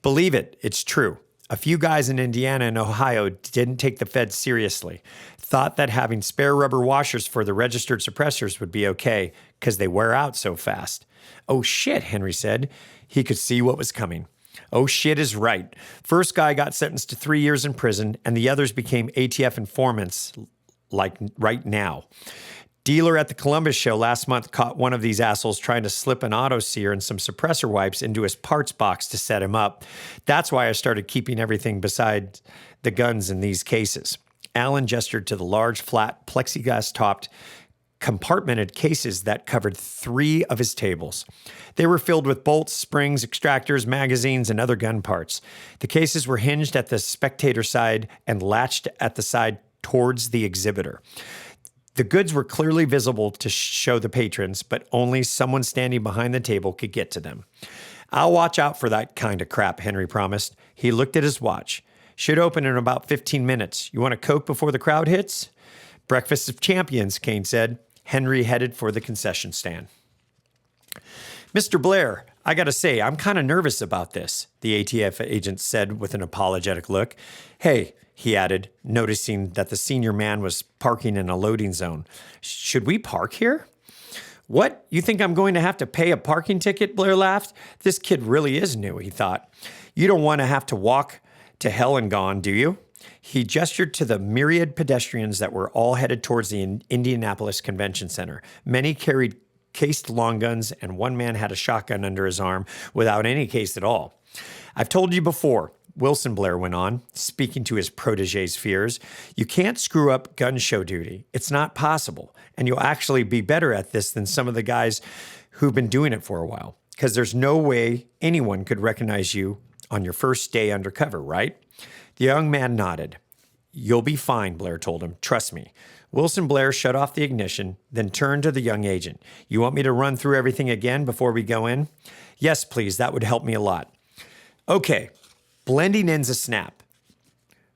Believe it, it's true. A few guys in Indiana and Ohio didn't take the feds seriously, thought that having spare rubber washers for the registered suppressors would be okay because they wear out so fast. Oh shit, Henry said. He could see what was coming. Oh shit is right. First guy got sentenced to 3 years in prison, and the others became ATF informants like right now. Dealer at the Columbus show last month caught one of these assholes trying to slip an auto sear and some suppressor wipes into his parts box to set him up. That's why I started keeping everything beside the guns in these cases. Alan gestured to the large, flat, plexiglass-topped, compartmented cases that covered 3 of his tables. They were filled with bolts, springs, extractors, magazines, and other gun parts. The cases were hinged at the spectator side and latched at the side towards the exhibitor. The goods were clearly visible to show the patrons, but only someone standing behind the table could get to them. I'll watch out for that kind of crap, Henry promised. He looked at his watch. Should open in about 15 minutes. You want a Coke before the crowd hits? Breakfast of Champions, Kane said. Henry headed for the concession stand. Mr. Blair, I gotta say, I'm kind of nervous about this, the ATF agent said with an apologetic look. Hey, he added, noticing that the senior man was parking in a loading zone. Should we park here? What? You think I'm going to have to pay a parking ticket? Blair laughed. This kid really is new, he thought. You don't want to have to walk to hell and gone, do you? He gestured to the myriad pedestrians that were all headed towards the Indianapolis Convention Center. Many carried cased long guns, and one man had a shotgun under his arm without any case at all. I've told you before, Wilson Blair went on, speaking to his protege's fears, you can't screw up gun show duty. It's not possible. And you'll actually be better at this than some of the guys who've been doing it for a while, because there's no way anyone could recognize you on your first day undercover, right? The young man nodded. You'll be fine, Blair told him. Trust me. Wilson Blair shut off the ignition, then turned to the young agent. You want me to run through everything again before we go in? Yes, please. That would help me a lot. Okay. Blending in's a snap.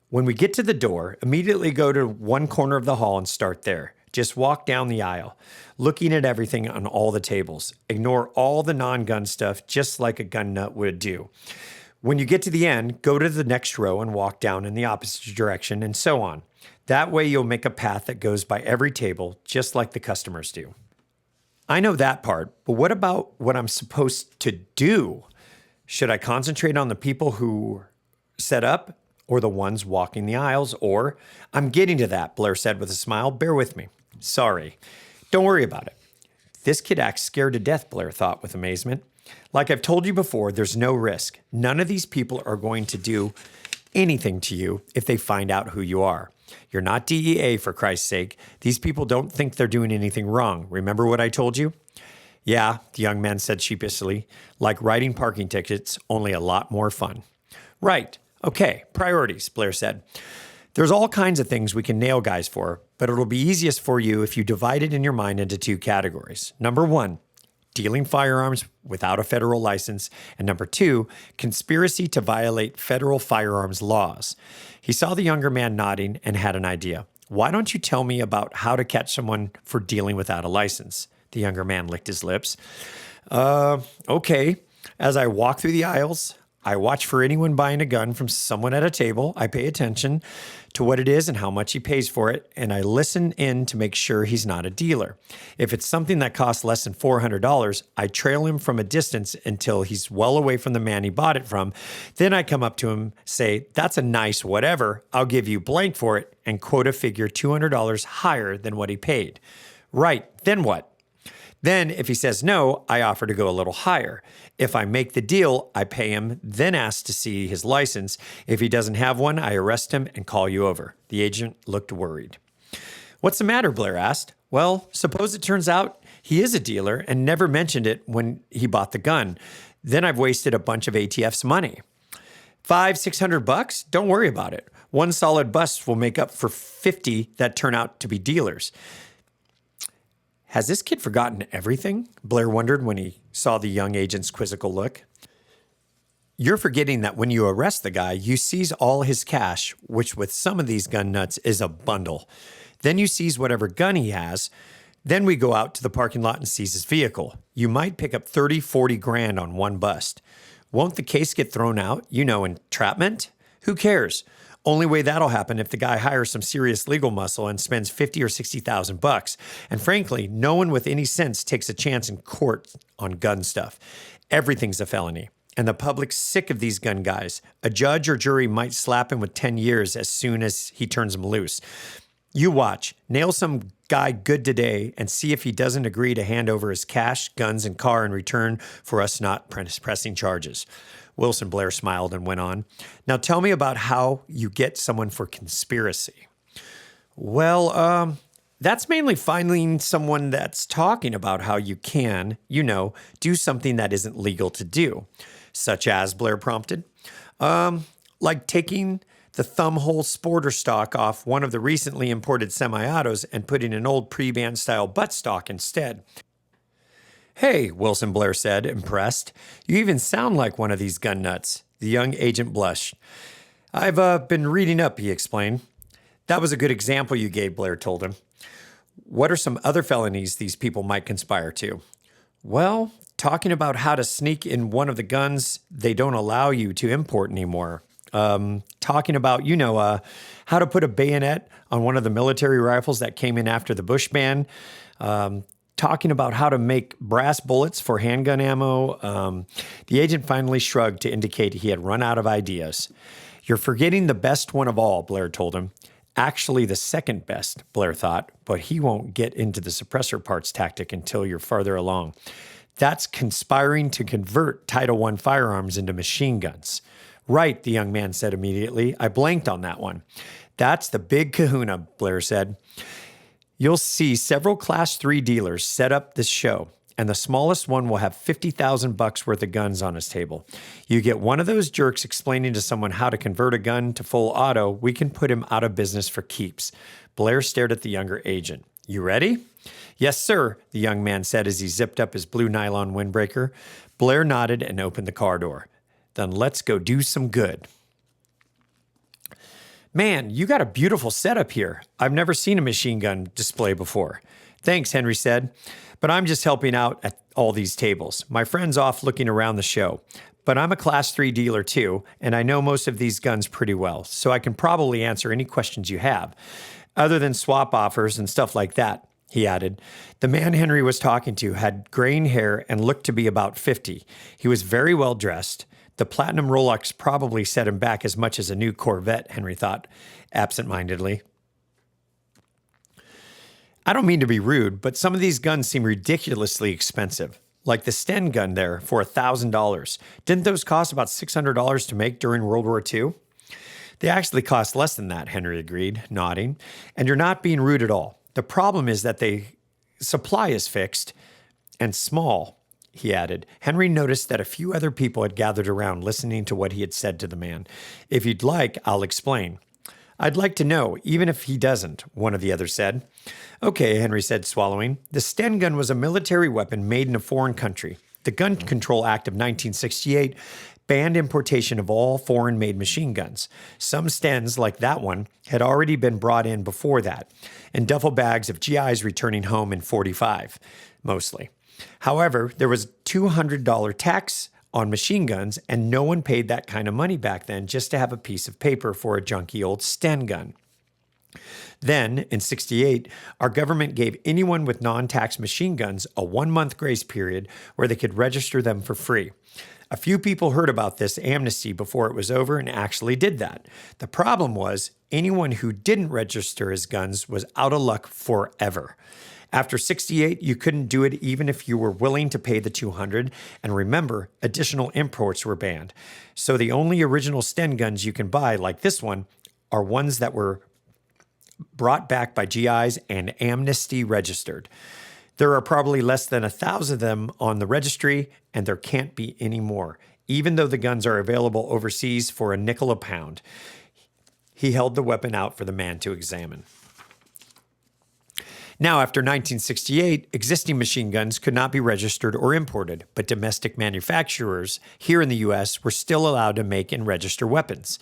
When we get to the door, immediately go to one corner of the hall and start there. Just walk down the aisle, looking at everything on all the tables. Ignore all the non-gun stuff, just like a gun nut would do. When you get to the end, go to the next row and walk down in the opposite direction, and so on. That way you'll make a path that goes by every table, just like the customers do. I know that part, but what about what I'm supposed to do? Should I concentrate on the people who set up or the ones walking the aisles? Or, I'm getting to that, Blair said with a smile. Bear with me. Sorry. Don't worry about it. This kid acts scared to death, Blair thought with amazement. Like I've told you before, there's no risk. None of these people are going to do anything to you if they find out who you are. You're not DEA, for Christ's sake. These people don't think they're doing anything wrong. Remember what I told you? Yeah, the young man said sheepishly, like writing parking tickets, only a lot more fun. Right. Okay, priorities, Blair said. There's all kinds of things we can nail guys for, but it'll be easiest for you if you divide it in your mind into two categories. Number one, dealing firearms without a federal license, and number two, conspiracy to violate federal firearms laws. He saw the younger man nodding and had an idea. Why don't you tell me about how to catch someone for dealing without a license? The younger man licked his lips. Okay. As I walk through the aisles, I watch for anyone buying a gun from someone at a table. I pay attention to what it is and how much he pays for it, and I listen in to make sure he's not a dealer. If it's something that costs less than $400, I trail him from a distance until he's well away from the man he bought it from. Then I come up to him, say, "That's a nice whatever. I'll give you blank for it," and quote a figure $200 higher than what he paid. Right, then what? Then, if he says no, I offer to go a little higher. If I make the deal, I pay him, then ask to see his license. If he doesn't have one, I arrest him and call you over. The agent looked worried. What's the matter? Blair asked. Well, suppose it turns out he is a dealer and never mentioned it when he bought the gun. Then I've wasted a bunch of ATF's money. $500-600? Don't worry about it. One solid bust will make up for 50 that turn out to be dealers. Has this kid forgotten everything? Blair wondered when he saw the young agent's quizzical look. You're forgetting that when you arrest the guy, you seize all his cash, which with some of these gun nuts is a bundle. Then you seize whatever gun he has. Then we go out to the parking lot and seize his vehicle. You might pick up 30, 40 grand on one bust. Won't the case get thrown out? Entrapment? Who cares? Only way that'll happen if the guy hires some serious legal muscle and spends $50,000 or $60,000. And frankly, no one with any sense takes a chance in court on gun stuff. Everything's a felony. And the public's sick of these gun guys. A judge or jury might slap him with 10 years as soon as he turns them loose. You watch. Nail some guy good today and see if he doesn't agree to hand over his cash, guns, and car in return for us not pressing charges. Wilson Blair smiled and went on. Now tell me about how you get someone for conspiracy. Well, that's mainly finding someone that's talking about how you can, do something that isn't legal to do. Such as, Blair prompted, like taking the thumbhole sporter stock off one of the recently imported semi-autos and putting an old pre-band style buttstock instead. Hey, Wilson Blair said, impressed. You even sound like one of these gun nuts. The young agent blushed. I've been reading up, he explained. That was a good example you gave, Blair told him. What are some other felonies these people might conspire to? Well, talking about how to sneak in one of the guns they don't allow you to import anymore. Talking about, how to put a bayonet on one of the military rifles that came in after the Bush ban. Talking about how to make brass bullets for handgun ammo. The agent finally shrugged to indicate he had run out of ideas. You're forgetting the best one of all, Blair told him. Actually, the second best, Blair thought, but he won't get into the suppressor parts tactic until you're farther along. That's conspiring to convert Title I firearms into machine guns. Right, the young man said immediately. I blanked on that one. That's the big kahuna, Blair said. You'll see several Class 3 dealers set up this show, and the smallest one will have $50,000 worth of guns on his table. You get one of those jerks explaining to someone how to convert a gun to full auto, we can put him out of business for keeps. Blair stared at the younger agent. You ready? Yes, sir, the young man said as he zipped up his blue nylon windbreaker. Blair nodded and opened the car door. Then let's go do some good. Man, you got a beautiful setup here. I've never seen a machine gun display before. Thanks, Henry said. But I'm just helping out at all these tables. My friend's off looking around the show. But I'm a Class 3 dealer too, and I know most of these guns pretty well, so I can probably answer any questions you have, other than swap offers and stuff like that, he added. The man Henry was talking to had graying hair and looked to be about 50. He was very well dressed. The platinum Rolex probably set him back as much as a new Corvette, Henry thought, absent-mindedly. I don't mean to be rude, but some of these guns seem ridiculously expensive. Like the Sten gun there for $1,000. Didn't those cost about $600 to make during World War II? They actually cost less than that, Henry agreed, nodding. And you're not being rude at all. The problem is that the supply is fixed and small, he added. Henry noticed that a few other people had gathered around listening to what he had said to the man. If you'd like, I'll explain. I'd like to know, even if he doesn't, one of the others said. Okay, Henry said, swallowing. The Sten gun was a military weapon made in a foreign country. The Gun Control Act of 1968 banned importation of all foreign-made machine guns. Some Stens, like that one, had already been brought in before that, in duffel bags of GIs returning home in 45, mostly. However, there was a $200 tax on machine guns, and no one paid that kind of money back then just to have a piece of paper for a junky old Sten gun. Then, in 68, our government gave anyone with non-tax machine guns a 1-month grace period where they could register them for free. A few people heard about this amnesty before it was over and actually did that. The problem was anyone who didn't register his guns was out of luck forever. After 68, you couldn't do it even if you were willing to pay the $200. And remember, additional imports were banned. So the only original Sten guns you can buy, like this one, are ones that were brought back by GIs and amnesty registered. There are probably less than 1,000 of them on the registry, and there can't be any more, even though the guns are available overseas for a nickel a pound. He held the weapon out for the man to examine. Now, after 1968, existing machine guns could not be registered or imported, but domestic manufacturers here in the U.S. were still allowed to make and register weapons.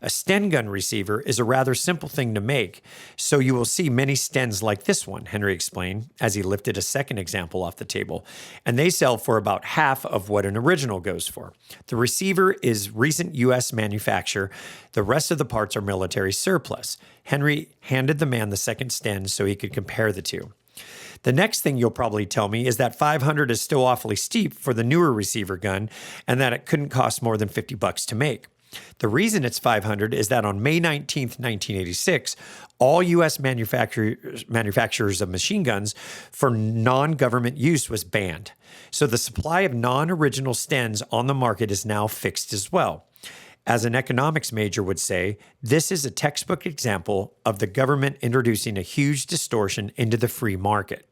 A Sten gun receiver is a rather simple thing to make, so you will see many Stens like this one, Henry explained, as he lifted a second example off the table, and they sell for about half of what an original goes for. The receiver is recent U.S. manufacture. The rest of the parts are military surplus. Henry handed the man the second Sten so he could compare the two. The next thing you'll probably tell me is that $500 is still awfully steep for the newer receiver gun and that it couldn't cost more than $50 to make. The reason it's $500 is that on May 19, 1986, all U.S. manufacturers of machine guns for non-government use was banned. So the supply of non-original Stens on the market is now fixed as well. As an economics major would say, this is a textbook example of the government introducing a huge distortion into the free market.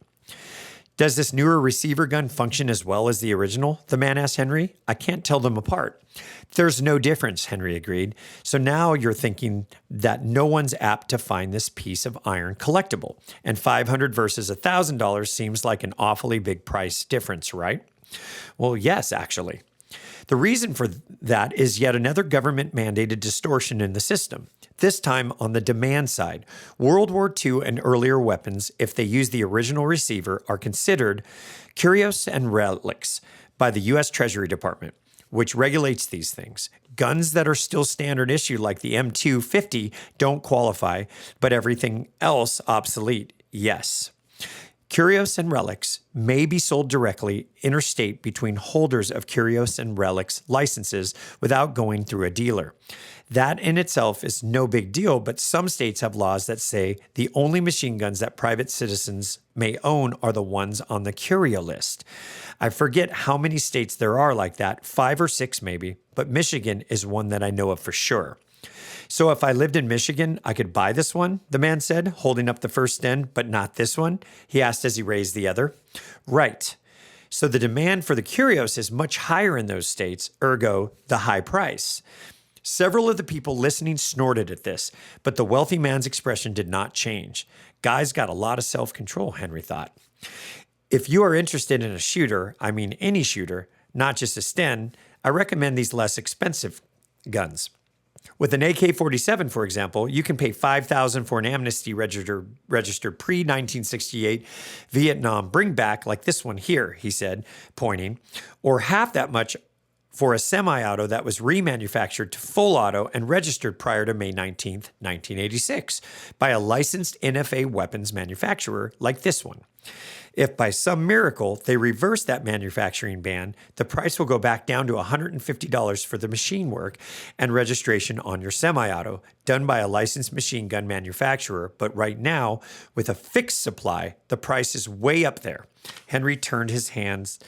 Does this newer receiver gun function as well as the original? The man asked Henry. I can't tell them apart. There's no difference, Henry agreed. So now you're thinking that no one's apt to find this piece of iron collectible. And $500 versus $1,000 seems like an awfully big price difference, right? Well, yes, actually. The reason for that is yet another government-mandated distortion in the system, this time on the demand side. World War II and earlier weapons, if they use the original receiver, are considered curios and relics by the U.S. Treasury Department, which regulates these things. Guns that are still standard issue, like the M250, don't qualify, but everything else obsolete, yes. Curios and relics may be sold directly interstate between holders of curios and relics licenses without going through a dealer. That in itself is no big deal, but some states have laws that say the only machine guns that private citizens may own are the ones on the curio list. I forget how many states there are like that, 5 or 6 maybe, but Michigan is one that I know of for sure. So if I lived in Michigan, I could buy this one, the man said, holding up the first Sten, but not this one, he asked as he raised the other. Right. So the demand for the curios is much higher in those states, ergo the high price. Several of the people listening snorted at this, but the wealthy man's expression did not change. Guy's got a lot of self-control, Henry thought. If you are interested in a shooter, I mean any shooter, not just a Sten, I recommend these less expensive guns. With an AK-47, for example, you can pay $5,000 for an amnesty registered pre-1968 Vietnam bringback like this one here, he said, pointing, or half that much for a semi-auto that was remanufactured to full auto and registered prior to May 19th, 1986 by a licensed NFA weapons manufacturer like this one. If by some miracle they reverse that manufacturing ban, the price will go back down to $150 for the machine work and registration on your semi-auto done by a licensed machine gun manufacturer. But right now, with a fixed supply, the price is way up there. Henry turned his hands,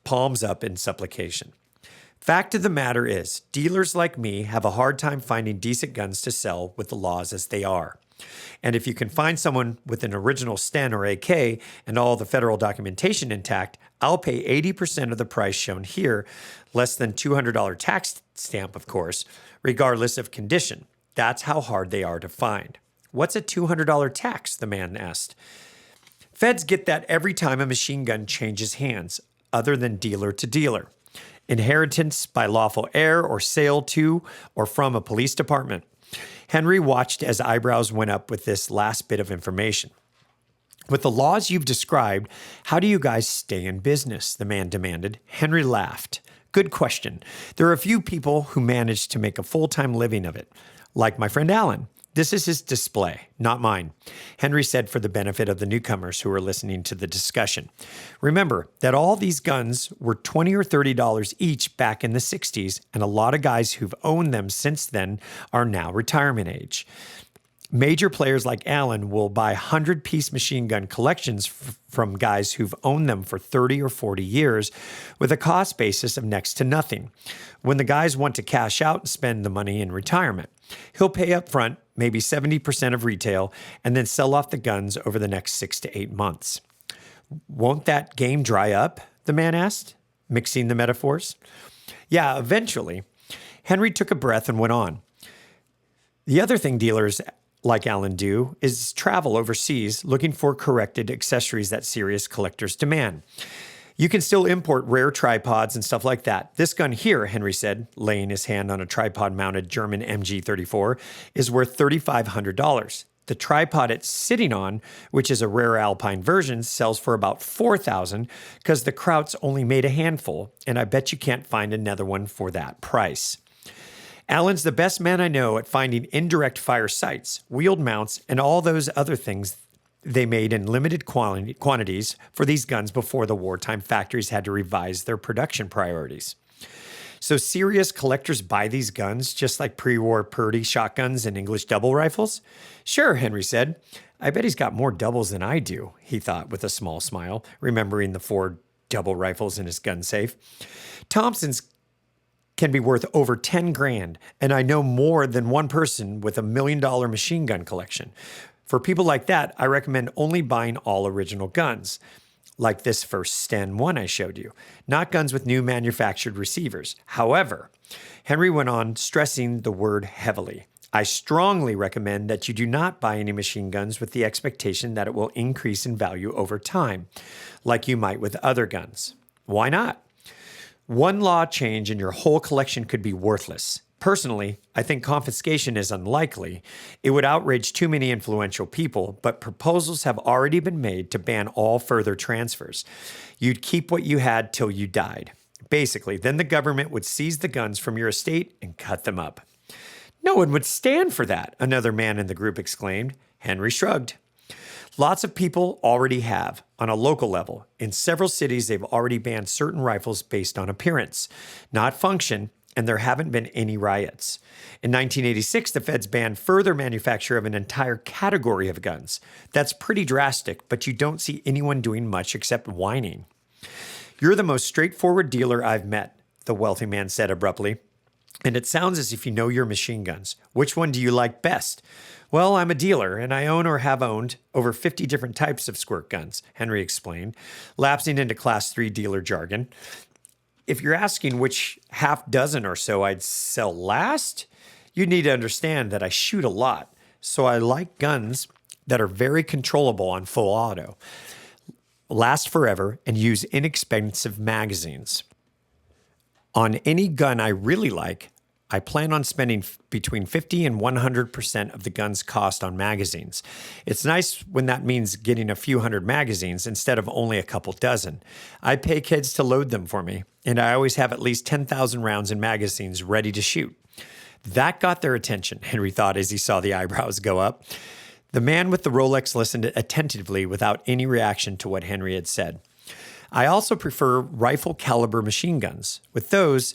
palms up in supplication. Fact of the matter is, dealers like me have a hard time finding decent guns to sell with the laws as they are. And if you can find someone with an original Sten or AK and all the federal documentation intact, I'll pay 80% of the price shown here, less than $200 tax stamp, of course, regardless of condition. That's how hard they are to find. What's a $200 tax? The man asked. Feds get that every time a machine gun changes hands, other than dealer to dealer. Inheritance by lawful heir or sale to or from a police department. Henry watched as eyebrows went up with this last bit of information. With the laws you've described, how do you guys stay in business? The man demanded. Henry laughed. Good question. There are a few people who manage to make a full-time living of it, like my friend Alan. This is his display, not mine, Henry said for the benefit of the newcomers who were listening to the discussion. Remember that all these guns were $20 or $30 each back in the 60s, and a lot of guys who've owned them since then are now retirement age. Major players like Allen will buy 100-piece machine gun collections from guys who've owned them for 30 or 40 years with a cost basis of next to nothing. When the guys want to cash out and spend the money in retirement, he'll pay up front, maybe 70% of retail, and then sell off the guns over the next 6 to 8 months. Won't that game dry up? The man asked, mixing the metaphors. Yeah, eventually. Henry took a breath and went on. The other thing dealers like Alan do is travel overseas looking for corrected accessories that serious collectors demand. You can still import rare tripods and stuff like that. This gun here, Henry said, laying his hand on a tripod-mounted German MG34, is worth $3,500. The tripod it's sitting on, which is a rare Alpine version, sells for about $4,000 because the Krauts only made a handful, and I bet you can't find another one for that price. Alan's the best man I know at finding indirect fire sights, wheeled mounts, and all those other things they made in limited quantities for these guns before the wartime factories had to revise their production priorities. So serious collectors buy these guns just like pre-war Purdy shotguns and English double rifles? Sure, Henry said. I bet he's got more doubles than I do, he thought with a small smile, remembering the 4 double rifles in his gun safe. Thompson's can be worth over 10 grand, and I know more than one person with $1 million machine gun collection. For people like that, I recommend only buying all original guns, like this first Sten 1 I showed you, not guns with new manufactured receivers. However, Henry went on, stressing the word heavily. I strongly recommend that you do not buy any machine guns with the expectation that it will increase in value over time, like you might with other guns. Why not? One law change and your whole collection could be worthless. Personally, I think confiscation is unlikely. It would outrage too many influential people, but proposals have already been made to ban all further transfers. You'd keep what you had till you died. Basically, then the government would seize the guns from your estate and cut them up. No one would stand for that, another man in the group exclaimed. Henry shrugged. Lots of people already have, on a local level. In several cities, they've already banned certain rifles based on appearance, not function, and there haven't been any riots. In 1986, the feds banned further manufacture of an entire category of guns. That's pretty drastic, but you don't see anyone doing much except whining. You're the most straightforward dealer I've met, the wealthy man said abruptly. And it sounds as if you know your machine guns. Which one do you like best? Well, I'm a dealer, and I own or have owned over 50 different types of squirt guns, Henry explained, lapsing into Class 3 dealer jargon. If you're asking which half dozen or so I'd sell last, you need to understand that I shoot a lot, so I like guns that are very controllable on full auto, last forever, and use inexpensive magazines. On any gun I really like, I plan on spending between 50 and 100% of the gun's cost on magazines. It's nice when that means getting a few hundred magazines instead of only a couple dozen. I pay kids to load them for me, and I always have at least 10,000 rounds in magazines ready to shoot. That got their attention, Henry thought as he saw the eyebrows go up. The man with the Rolex listened attentively without any reaction to what Henry had said. I also prefer rifle caliber machine guns. With those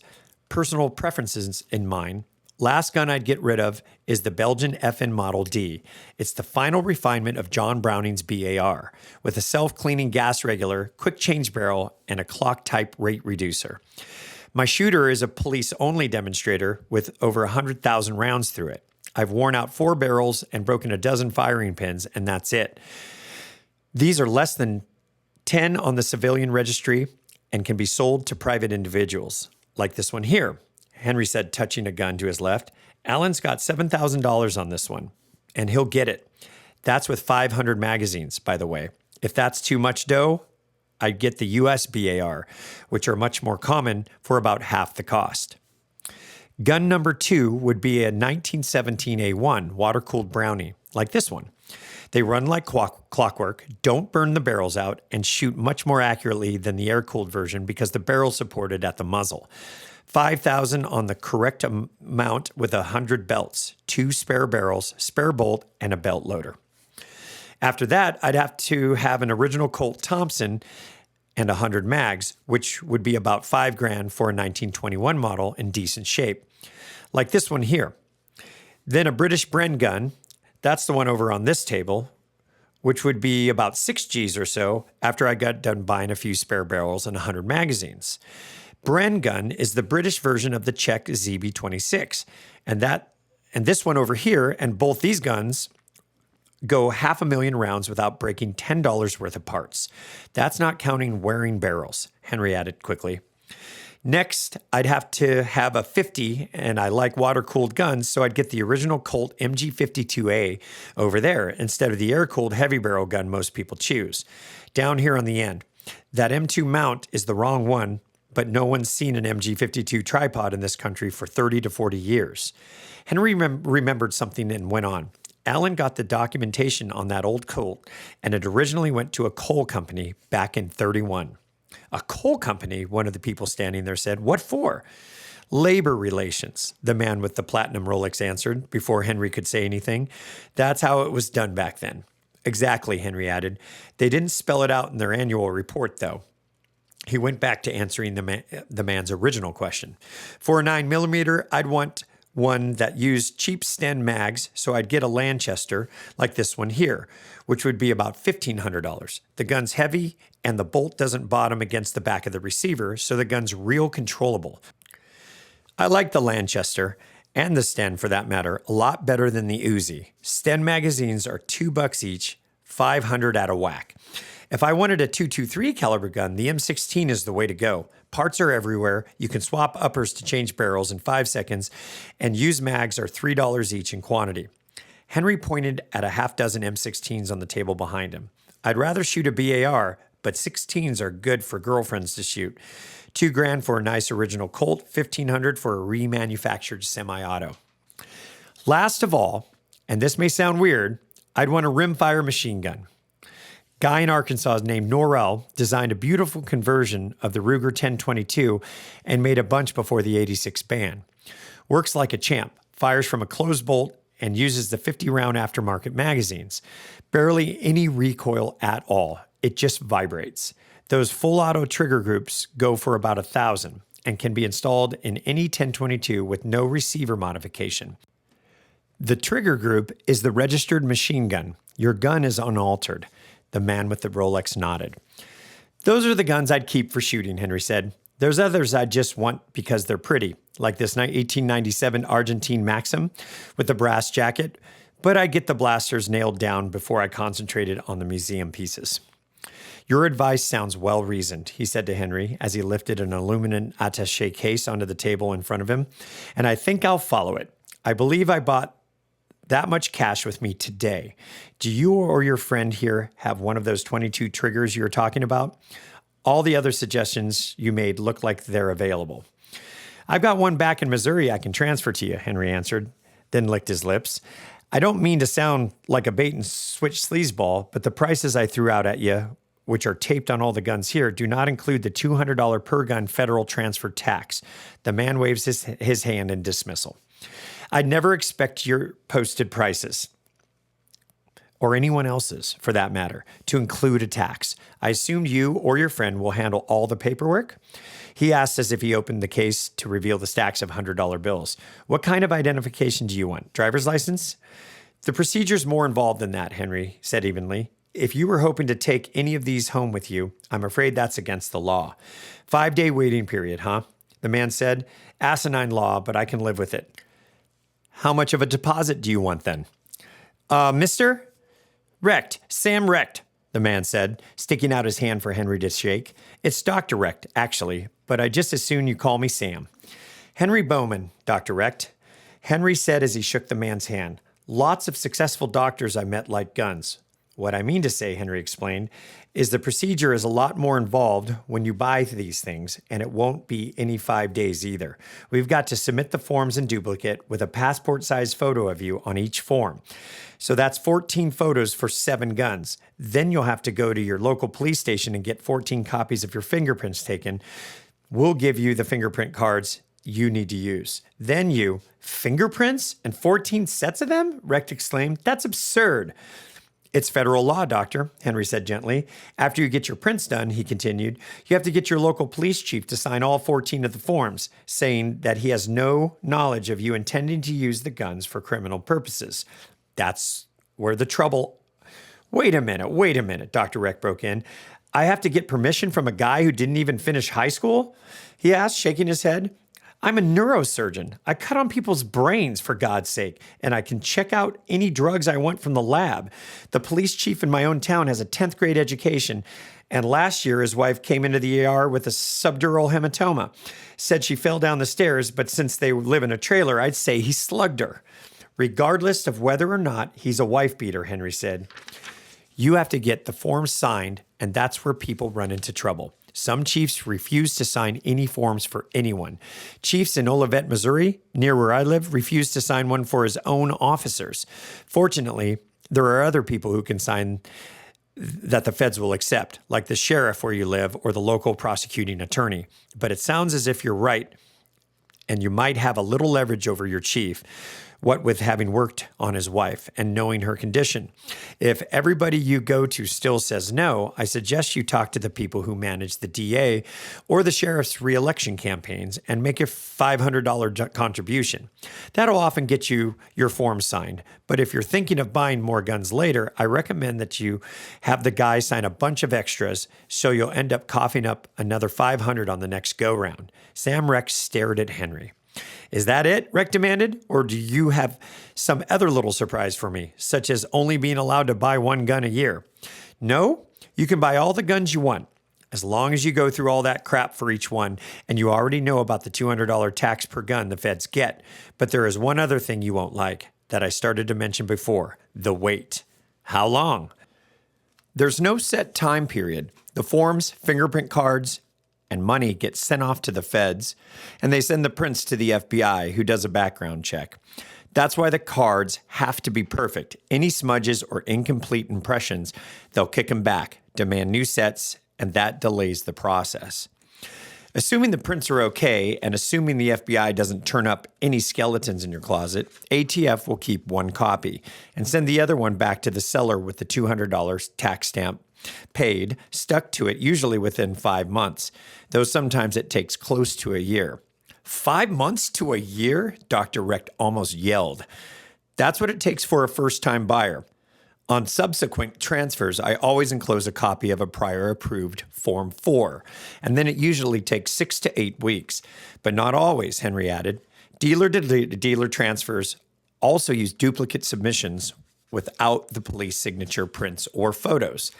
personal preferences in mind, last gun I'd get rid of is the Belgian FN Model D. It's the final refinement of John Browning's BAR, with a self-cleaning gas regular, quick change barrel, and a clock-type rate reducer. My shooter is a police-only demonstrator with over 100,000 rounds through it. I've worn out 4 barrels and broken a dozen firing pins, and that's it. These are less than 10 on the civilian registry and can be sold to private individuals. Like this one here, Henry said, touching a gun to his left. Alan's got $7,000 on this one, and he'll get it. That's with 500 magazines, by the way. If that's too much dough, I'd get the US BAR, which are much more common, for about half the cost. Gun number 2 would be a 1917 A1 water-cooled Brownie, like this one. They run like clockwork, don't burn the barrels out, and shoot much more accurately than the air-cooled version because the barrel's supported at the muzzle. 5,000 on the correct amount with 100 belts, 2 spare barrels, spare bolt, and a belt loader. After that, I'd have to have an original Colt Thompson and 100 mags, which would be about $5,000 for a 1921 model in decent shape, like this one here. Then a British Bren gun. That's the one over on this table, which would be about 6 Gs or so after I got done buying a few spare barrels and 100 magazines. Bren gun is the British version of the Czech ZB26, and this one over here, and both these guns go 500,000 rounds without breaking $10 worth of parts. That's not counting wearing barrels, Henry added quickly. Next, I'd have to have a 50, and I like water-cooled guns, so I'd get the original Colt MG52A over there instead of the air-cooled heavy barrel gun most people choose. Down here on the end. That M2 mount is the wrong one, but no one's seen an MG52 tripod in this country for 30 to 40 years. Henry remembered something and went on. Alan got the documentation on that old Colt, and it originally went to a coal company back in 31. A coal company, one of the people standing there said. What for? Labor relations, the man with the platinum Rolex answered before Henry could say anything. That's how it was done back then. Exactly, Henry added. They didn't spell it out in their annual report, though. He went back to answering the man's original question. For a 9mm, I'd want one that used cheap Sten mags, so I'd get a Lanchester like this one here, which would be about $1,500. The gun's heavy, and the bolt doesn't bottom against the back of the receiver, so the gun's real controllable. I like the Lanchester, and the Sten for that matter, a lot better than the Uzi. Sten magazines are $2 each, 500 at a whack. If I wanted a .223 caliber gun, the M16 is the way to go. Parts are everywhere. You can swap uppers to change barrels in 5 seconds, and used mags are $3 each in quantity. Henry pointed at a half dozen M16s on the table behind him. I'd rather shoot a BAR, but 16s are good for girlfriends to shoot. $2,000 for a nice original Colt, $1,500 for a remanufactured semi-auto. Last of all, and this may sound weird, I'd want a rimfire machine gun. Guy in Arkansas named Norrell designed a beautiful conversion of the Ruger 1022 and made a bunch before the '86 ban. Works like a champ, fires from a closed bolt, and uses the 50-round aftermarket magazines. Barely any recoil at all. It just vibrates. Those full auto trigger groups go for about $1,000 and can be installed in any 1022 with no receiver modification. The trigger group is the registered machine gun. Your gun is unaltered. The man with the Rolex nodded. Those are the guns I'd keep for shooting, Henry said. There's others I'd just want because they're pretty, like this 1897 Argentine Maxim with the brass jacket, but I'd get the blasters nailed down before I concentrated on the museum pieces. Your advice sounds well-reasoned, he said to Henry as he lifted an aluminum attaché case onto the table in front of him, and I think I'll follow it. I believe I bought that much cash with me today. Do you or your friend here have one of those 22 triggers you were talking about? All the other suggestions you made look like they're available. I've got one back in Missouri I can transfer to you, Henry answered, then licked his lips. I don't mean to sound like a bait and switch sleazeball, but the prices I threw out at you, which are taped on all the guns here, do not include the $200 per gun federal transfer tax. The man waves his hand in dismissal. I'd never expect your posted prices, or anyone else's for that matter, to include a tax. I assumed you or your friend will handle all the paperwork. He asked as if he opened the case to reveal the stacks of $100 bills. What kind of identification do you want? Driver's license? The procedure's more involved than that, Henry said evenly. If you were hoping to take any of these home with you, I'm afraid that's against the law. 5-day waiting period, huh? The man said. Asinine law, but I can live with it. How much of a deposit do you want then? Mister? Recht, Sam Recht, the man said, sticking out his hand for Henry to shake. It's Dr. Recht, actually, but I just as soon you call me Sam. Henry Bowman, Dr. Recht. Henry said as he shook the man's hand. Lots of successful doctors I met like guns. What I mean to say, Henry explained, is the procedure is a lot more involved when you buy these things, and it won't be any 5 days either. We've got to submit the forms in duplicate with a passport-sized photo of you on each form. So that's 14 photos for 7 guns. Then you'll have to go to your local police station and get 14 copies of your fingerprints taken. We'll give you the fingerprint cards you need to use. Then fingerprints and 14 sets of them? Recht exclaimed. That's absurd. It's federal law, Doctor, Henry said gently. After you get your prints done, he continued, you have to get your local police chief to sign all 14 of the forms, saying that he has no knowledge of you intending to use the guns for criminal purposes. That's where the trouble... Wait a minute, Dr. Reck broke in. I have to get permission from a guy who didn't even finish high school? He asked, shaking his head. I'm a neurosurgeon. I cut on people's brains, for God's sake, and I can check out any drugs I want from the lab. The police chief in my own town has a 10th grade education, and last year his wife came into the ER with a subdural hematoma. Said she fell down the stairs, but since they live in a trailer, I'd say he slugged her. Regardless of whether or not he's a wife beater, Henry said. You have to get the form signed, and that's where people run into trouble. Some chiefs refuse to sign any forms for anyone. Chiefs in Olivet, Missouri, near where I live, refuse to sign one for his own officers. Fortunately, there are other people who can sign that the feds will accept, like the sheriff where you live or the local prosecuting attorney. But it sounds as if you're right, and you might have a little leverage over your chief, what with having worked on his wife and knowing her condition. If everybody you go to still says no, I suggest you talk to the people who manage the DA or the sheriff's reelection campaigns and make a $500 contribution. That'll often get you your form signed. But if you're thinking of buying more guns later, I recommend that you have the guy sign a bunch of extras so you'll end up coughing up another $500 on the next go-round. Sam Rex stared at Henry. Is that it? Reck demanded. Or do you have some other little surprise for me, such as only being allowed to buy one gun a year? No, you can buy all the guns you want, as long as you go through all that crap for each one, and you already know about the $200 tax per gun the feds get. But there is one other thing you won't like that I started to mention before, the wait. How long? There's no set time period. The forms, fingerprint cards, and money gets sent off to the feds, and they send the prints to the FBI, who does a background check. That's why the cards have to be perfect. Any smudges or incomplete impressions, they'll kick them back, demand new sets, and that delays the process. Assuming the prints are okay, and assuming the FBI doesn't turn up any skeletons in your closet, ATF will keep one copy and send the other one back to the seller with the $200 tax stamp paid, stuck to it usually within 5 months, though sometimes it takes close to a year. 5 months to a year? Dr. Recht almost yelled. That's what it takes for a first-time buyer. On subsequent transfers, I always enclose a copy of a prior approved Form 4, and then it usually takes 6 to 8 weeks. But not always, Henry added. Dealer-to-dealer transfers also use duplicate submissions without the police signature prints or photos.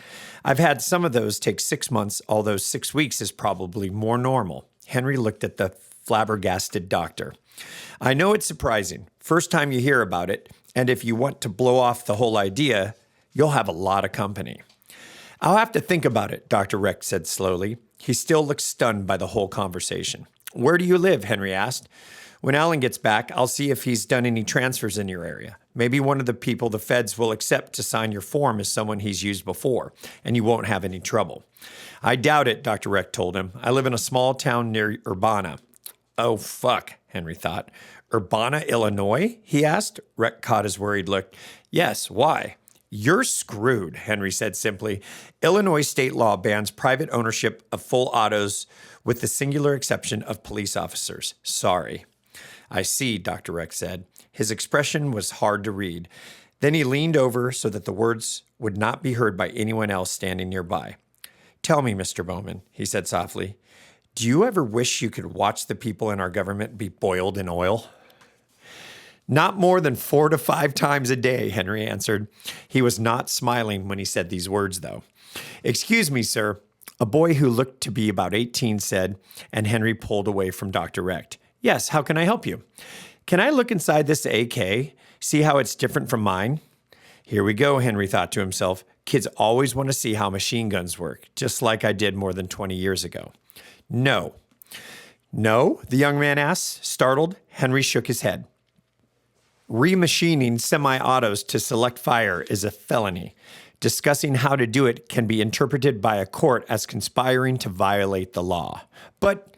I've had some of those take 6 months, although 6 weeks is probably more normal. Henry looked at the flabbergasted doctor. I know it's surprising. First time you hear about it, and if you want to blow off the whole idea, you'll have a lot of company. I'll have to think about it, Dr. Rex said slowly. He still looked stunned by the whole conversation. Where do you live? Henry asked. When Alan gets back, I'll see if he's done any transfers in your area. Maybe one of the people the feds will accept to sign your form is someone he's used before, and you won't have any trouble. I doubt it, Dr. Reck told him. I live in a small town near Urbana. Oh, fuck, Henry thought. Urbana, Illinois? He asked. Reck caught his worried look. Yes, why? You're screwed, Henry said simply. Illinois state law bans private ownership of full autos with the singular exception of police officers. Sorry. I see, Dr. Reck said. His expression was hard to read. Then he leaned over so that the words would not be heard by anyone else standing nearby. Tell me, Mr. Bowman, he said softly, do you ever wish you could watch the people in our government be boiled in oil? Not more than 4 to 5 times a day, Henry answered. He was not smiling when he said these words, though. Excuse me, sir, a boy who looked to be about 18 said, and Henry pulled away from Dr. Recht. Yes, how can I help you? Can I look inside this AK, see how it's different from mine? Here we go, Henry thought to himself. Kids always want to see how machine guns work, just like I did more than 20 years ago. No. No? The young man asked, startled. Henry shook his head. Remachining semi-autos to select fire is a felony. Discussing how to do it can be interpreted by a court as conspiring to violate the law. But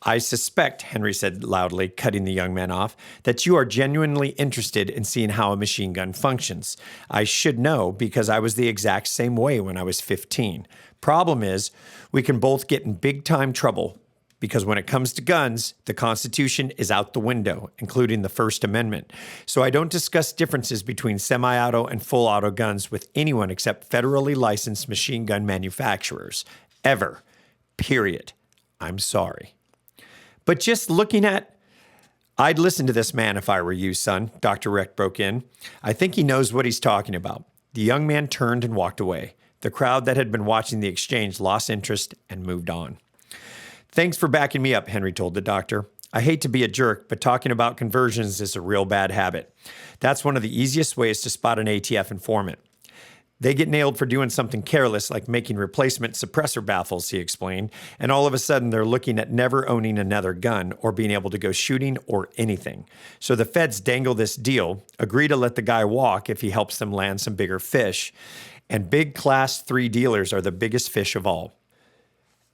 I suspect, Henry said loudly, cutting the young man off, that you are genuinely interested in seeing how a machine gun functions. I should know because I was the exact same way when I was 15. Problem is, we can both get in big-time trouble because when it comes to guns, the Constitution is out the window, including the First Amendment. So I don't discuss differences between semi-auto and full-auto guns with anyone except federally licensed machine gun manufacturers. Ever. Period. I'm sorry. But just looking at... I'd listen to this man if I were you, son, Dr. Reck broke in. I think he knows what he's talking about. The young man turned and walked away. The crowd that had been watching the exchange lost interest and moved on. Thanks for backing me up, Henry told the doctor. I hate to be a jerk, but talking about conversions is a real bad habit. That's one of the easiest ways to spot an ATF informant. They get nailed for doing something careless like making replacement suppressor baffles, he explained, and all of a sudden they're looking at never owning another gun or being able to go shooting or anything. So the feds dangle this deal, agree to let the guy walk if he helps them land some bigger fish, and big Class 3 dealers are the biggest fish of all.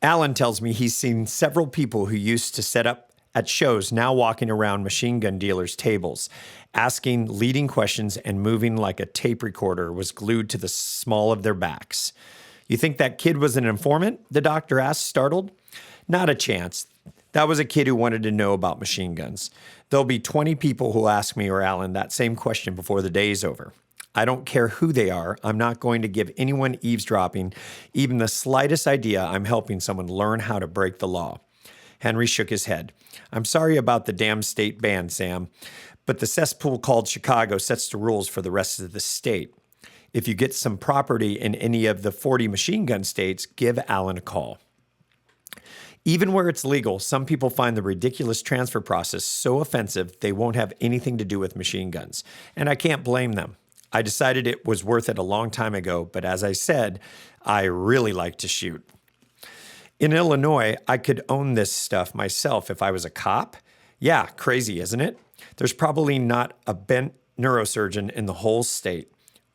Alan tells me he's seen several people who used to set up at shows now walking around machine gun dealers' tables, asking leading questions and moving like a tape recorder was glued to the small of their backs. You think that kid was an informant? The doctor asked, startled. Not a chance. That was a kid who wanted to know about machine guns. There'll be 20 people who'll ask me or Alan that same question before the day's over. I don't care who they are. I'm not going to give anyone eavesdropping even the slightest idea I'm helping someone learn how to break the law. Henry shook his head. I'm sorry about the damn state ban, Sam, but the cesspool called Chicago sets the rules for the rest of the state. If you get some property in any of the 40 machine gun states, give Alan a call. Even where it's legal, some people find the ridiculous transfer process so offensive they won't have anything to do with machine guns, and I can't blame them. I decided it was worth it a long time ago, but as I said, I really like to shoot. In Illinois, I could own this stuff myself if I was a cop. Yeah, crazy, isn't it? There's probably not a bent neurosurgeon in the whole state,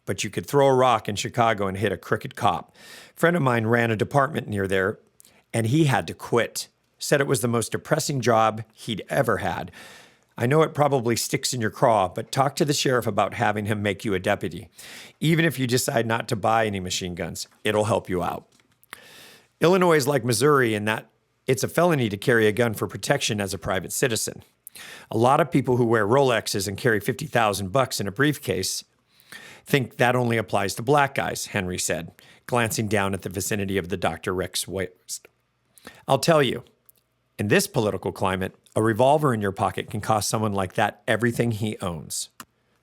but you could throw a rock in Chicago and hit a crooked cop. A friend of mine ran a department near there, and he had to quit. Said it was the most depressing job he'd ever had. I know it probably sticks in your craw, but talk to the sheriff about having him make you a deputy. Even if you decide not to buy any machine guns, it'll help you out. Illinois is like Missouri in that it's a felony to carry a gun for protection as a private citizen. A lot of people who wear Rolexes and carry $50,000 in a briefcase think that only applies to black guys, Henry said, glancing down at the vicinity of the Dr. Rex waist. I'll tell you, in this political climate, a revolver in your pocket can cost someone like that everything he owns.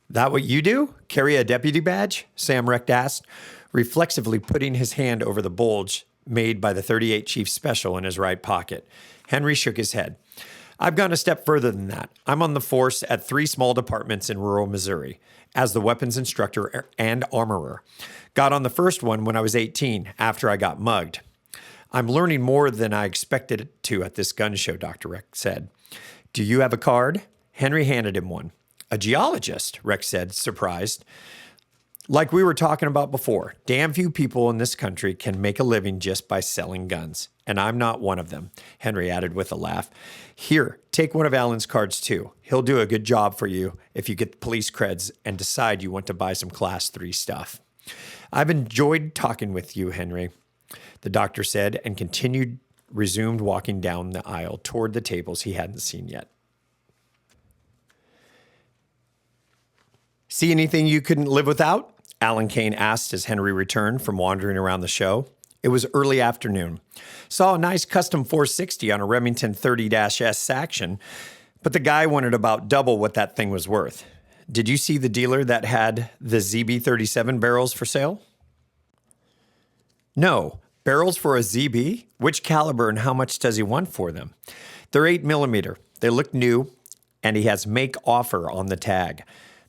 That what you do? Carry a deputy badge? Sam Recht asked, reflexively putting his hand over the bulge made by the .38 Chief Special in his right pocket. Henry shook his head. I've gone a step further than that. I'm on the force at 3 small departments in rural Missouri as the weapons instructor and armorer. Got on the first one when I was 18 after I got mugged. I'm learning more than I expected to at this gun show, Dr. Rex said. Do you have a card? Henry handed him one. A geologist, Rex said, surprised. Like we were talking about before, damn few people in this country can make a living just by selling guns. And I'm not one of them, Henry added with a laugh. Here, take one of Alan's cards too. He'll do a good job for you if you get the police creds and decide you want to buy some Class 3 stuff. I've enjoyed talking with you, Henry, the doctor said, and resumed walking down the aisle toward the tables he hadn't seen yet. See anything you couldn't live without? Alan Kane asked as Henry returned from wandering around the show. It was early afternoon. Saw a nice custom 460 on a Remington 30-S action, but the guy wanted about double what that thing was worth. Did you see the dealer that had the ZB-37 barrels for sale? No. Barrels for a ZB? Which caliber and how much does he want for them? They're 8mm. They look new, and he has make offer on the tag.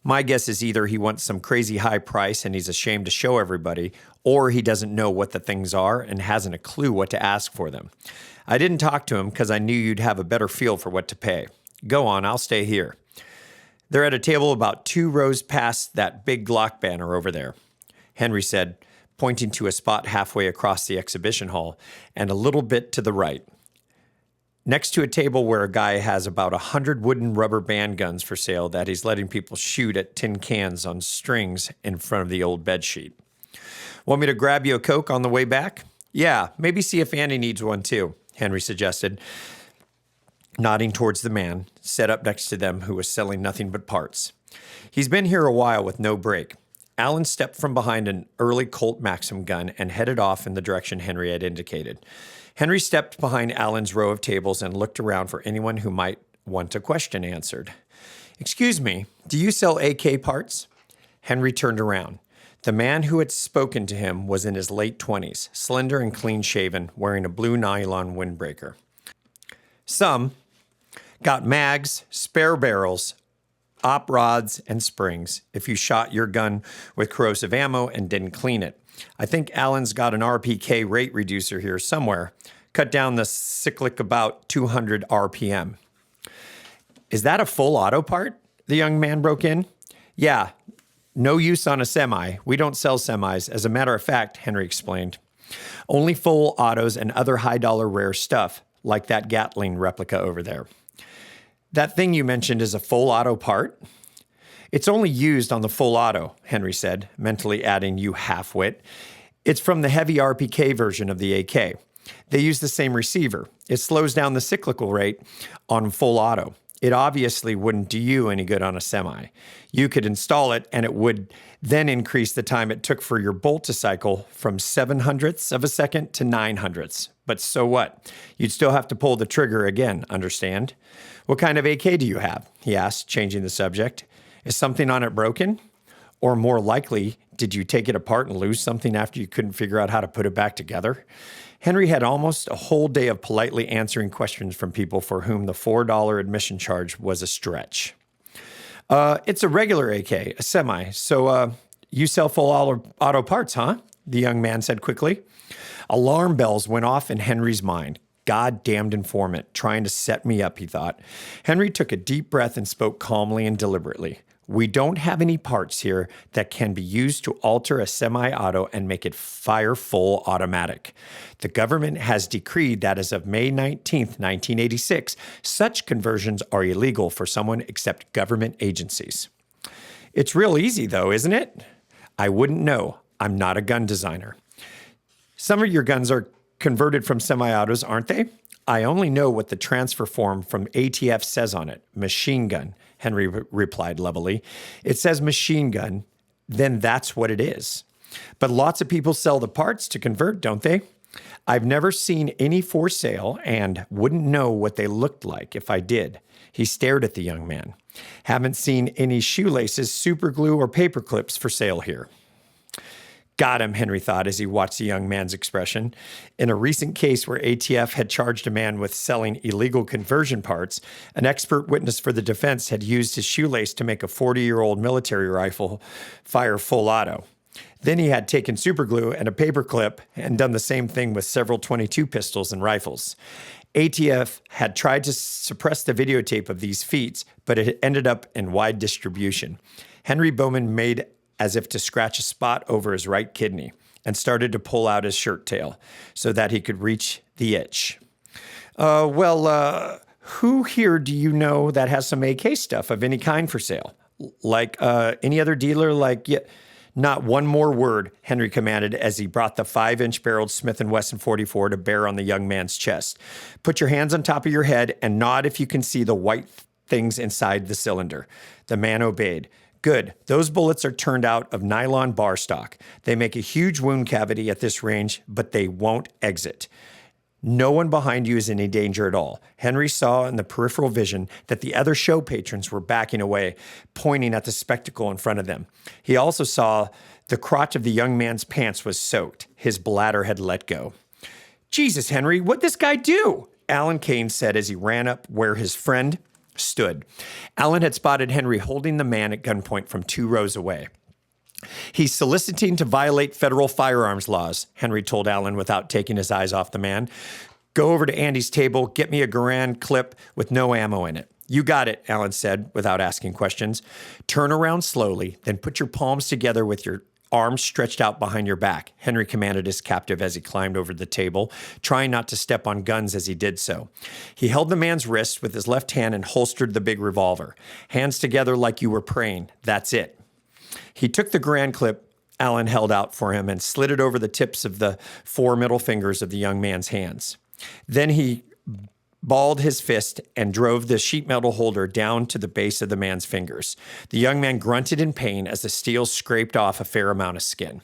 My guess is either he wants some crazy high price and he's ashamed to show everybody, or he doesn't know what the things are and hasn't a clue what to ask for them. I didn't talk to him because I knew you'd have a better feel for what to pay. Go on, I'll stay here. They're at a table about 2 rows past that big Glock banner over there, Henry said, pointing to a spot halfway across the exhibition hall and a little bit to the right. Next to a table where a guy has about 100 wooden rubber band guns for sale that he's letting people shoot at tin cans on strings in front of the old bedsheet. Want me to grab you a Coke on the way back? Yeah, maybe see if Andy needs one too, Henry suggested, nodding towards the man set up next to them who was selling nothing but parts. He's been here a while with no break. Alan stepped from behind an early Colt Maxim gun and headed off in the direction Henry had indicated. Henry stepped behind Alan's row of tables and looked around for anyone who might want a question answered. Excuse me, do you sell AK parts? Henry turned around. The man who had spoken to him was in his late 20s, slender and clean-shaven, wearing a blue nylon windbreaker. Some got mags, spare barrels, op rods, and springs if you shot your gun with corrosive ammo and didn't clean it. I think Alan's got an RPK rate reducer here somewhere. Cut down the cyclic about 200 RPM. Is that a full auto part? The young man broke in. Yeah, no use on a semi. We don't sell semis. As a matter of fact, Henry explained. Only full autos and other high-dollar rare stuff, like that Gatling replica over there. That thing you mentioned is a full auto part? It's only used on the full auto, Henry said, mentally adding, you half-wit. It's from the heavy RPK version of the AK. They use the same receiver. It slows down the cyclical rate on full auto. It obviously wouldn't do you any good on a semi. You could install it, and it would then increase the time it took for your bolt to cycle from 7/100ths of a second to 9/100ths. But so what? You'd still have to pull the trigger again, understand? What kind of AK do you have? He asked, changing the subject. Is something on it broken? Or more likely, did you take it apart and lose something after you couldn't figure out how to put it back together? Henry had almost a whole day of politely answering questions from people for whom the $4 admission charge was a stretch. It's a regular AK, a semi. So you sell full auto parts, huh? The young man said quickly. Alarm bells went off in Henry's mind. Goddamned informant, trying to set me up, he thought. Henry took a deep breath and spoke calmly and deliberately. We don't have any parts here that can be used to alter a semi-auto and make it fire full automatic. The government has decreed that as of May 19th, 1986, such conversions are illegal for someone except government agencies. It's real easy, though, isn't it? I wouldn't know. I'm not a gun designer. Some of your guns are converted from semi-autos, aren't they? I only know what the transfer form from ATF says on it, machine gun, Henry replied levelly. It says machine gun, then that's what it is. But lots of people sell the parts to convert, don't they? I've never seen any for sale and wouldn't know what they looked like if I did. He stared at the young man. Haven't seen any shoelaces, super glue, or paper clips for sale here. Got him, Henry thought as he watched the young man's expression. In a recent case where ATF had charged a man with selling illegal conversion parts, an expert witness for the defense had used his shoelace to make a 40-year-old military rifle fire full auto. Then he had taken superglue and a paperclip and done the same thing with several .22 pistols and rifles. ATF had tried to suppress the videotape of these feats, but it ended up in wide distribution. Henry Bowman made as if to scratch a spot over his right kidney and started to pull out his shirt tail so that he could reach the itch. Who here do you know that has some AK stuff of any kind for sale? Like any other dealer? Not one more word, Henry commanded as he brought the 5-inch barreled Smith & Wesson 44 to bear on the young man's chest. Put your hands on top of your head and nod if you can see the white things inside the cylinder. The man obeyed. Good. Those bullets are turned out of nylon bar stock. They make a huge wound cavity at this range, but they won't exit. No one behind you is in any danger at all. Henry saw in the peripheral vision that the other show patrons were backing away, pointing at the spectacle in front of them. He also saw the crotch of the young man's pants was soaked. His bladder had let go. Jesus, Henry, what'd this guy do? Alan Kane said as he ran up where his friend stood. Alan had spotted Henry holding the man at gunpoint from 2 rows away. He's soliciting to violate federal firearms laws, Henry told Alan without taking his eyes off the man. Go over to Andy's table, get me a Garand clip with no ammo in it. You got it, Alan said without asking questions. Turn around slowly, then put your palms together with your arms stretched out behind your back, Henry commanded his captive as he climbed over the table, trying not to step on guns as he did so. He held the man's wrist with his left hand and holstered the big revolver. Hands together like you were praying. That's it. He took the Garand clip Alan held out for him and slid it over the tips of the 4 middle fingers of the young man's hands. Then he balled his fist and drove the sheet metal holder down to the base of the man's fingers. The young man grunted in pain as the steel scraped off a fair amount of skin.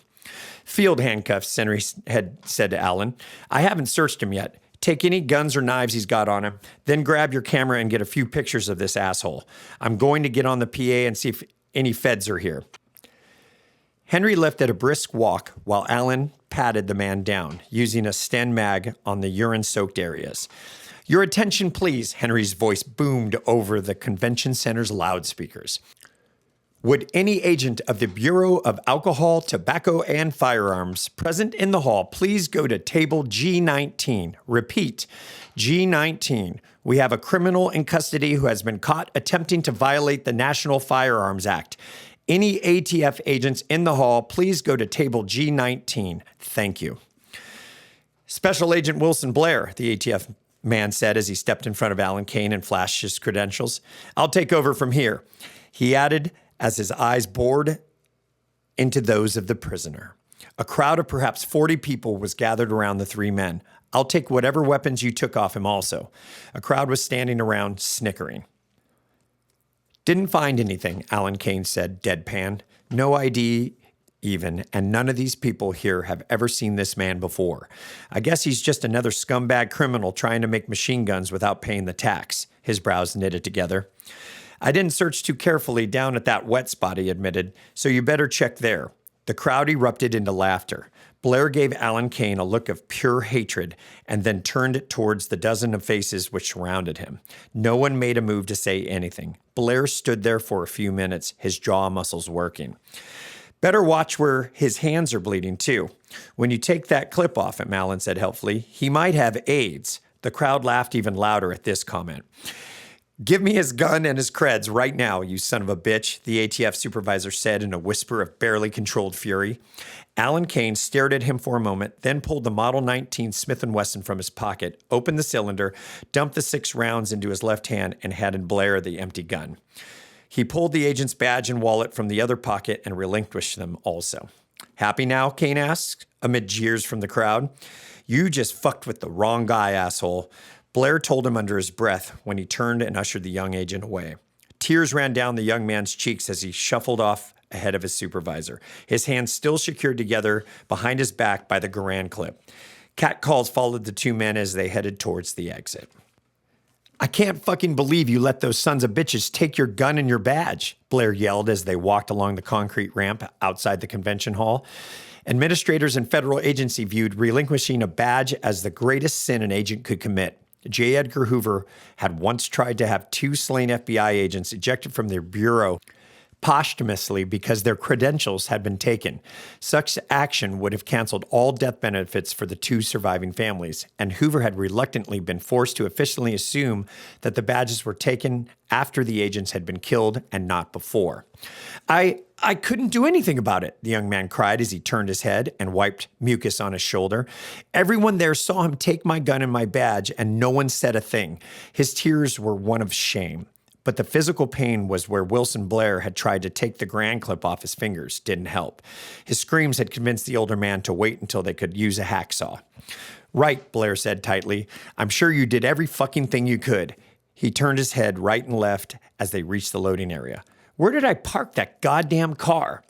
Field handcuffs, Henry had said to Alan. I haven't searched him yet. Take any guns or knives he's got on him, then grab your camera and get a few pictures of this asshole. I'm going to get on the PA and see if any feds are here. Henry left at a brisk walk while Alan patted the man down, using a Sten mag on the urine-soaked areas. Your attention, please, Henry's voice boomed over the convention center's loudspeakers. Would any agent of the Bureau of Alcohol, Tobacco, and Firearms present in the hall please go to table G19? Repeat, G19. We have a criminal in custody who has been caught attempting to violate the National Firearms Act. Any ATF agents in the hall, please go to table G19. Thank you. Special Agent Wilson Blair, the ATF man said as he stepped in front of Alan Kane and flashed his credentials. I'll take over from here, he added as his eyes bored into those of the prisoner. A crowd of perhaps 40 people was gathered around the 3 men. I'll take whatever weapons you took off him also. A crowd was standing around, snickering. Didn't find anything, Alan Kane said, deadpan. No ID even, and none of these people here have ever seen this man before. I guess he's just another scumbag criminal trying to make machine guns without paying the tax. His brows knitted together. I didn't search too carefully down at that wet spot, he admitted, so you better check there. The crowd erupted into laughter. Blair gave Alan Kane a look of pure hatred and then turned towards the dozen of faces which surrounded him. No one made a move to say anything. Blair stood there for a few minutes, his jaw muscles working. Better watch where his hands are bleeding, too. When you take that clip off him, Alan said helpfully, he might have AIDS. The crowd laughed even louder at this comment. Give me his gun and his creds right now, you son of a bitch, the ATF supervisor said in a whisper of barely controlled fury. Alan Kane stared at him for a moment, then pulled the Model 19 Smith & Wesson from his pocket, opened the cylinder, dumped the 6 rounds into his left hand, and handed Blair the empty gun. He pulled the agent's badge and wallet from the other pocket and relinquished them also. Happy now, Kane asked, amid jeers from the crowd. You just fucked with the wrong guy, asshole. Blair told him under his breath when he turned and ushered the young agent away. Tears ran down the young man's cheeks as he shuffled off ahead of his supervisor, his hands still secured together behind his back by the Garand clip. Catcalls followed the 2 men as they headed towards the exit. I can't fucking believe you let those sons of bitches take your gun and your badge, Blair yelled as they walked along the concrete ramp outside the convention hall. Administrators and federal agency viewed relinquishing a badge as the greatest sin an agent could commit. J. Edgar Hoover had once tried to have 2 slain FBI agents ejected from their bureau posthumously because their credentials had been taken. Such action would have canceled all death benefits for the two surviving families, and Hoover had reluctantly been forced to officially assume that the badges were taken after the agents had been killed and not before. I couldn't do anything about it, the young man cried as he turned his head and wiped mucus on his shoulder. Everyone there saw him take my gun and my badge, and no one said a thing. His tears were one of shame. But the physical pain was where Wilson Blair had tried to take the grand clip off his fingers, didn't help. His screams had convinced the older man to wait until they could use a hacksaw. Right, Blair said tightly. I'm sure you did every fucking thing you could. He turned his head right and left as they reached the loading area. Where did I park that goddamn car?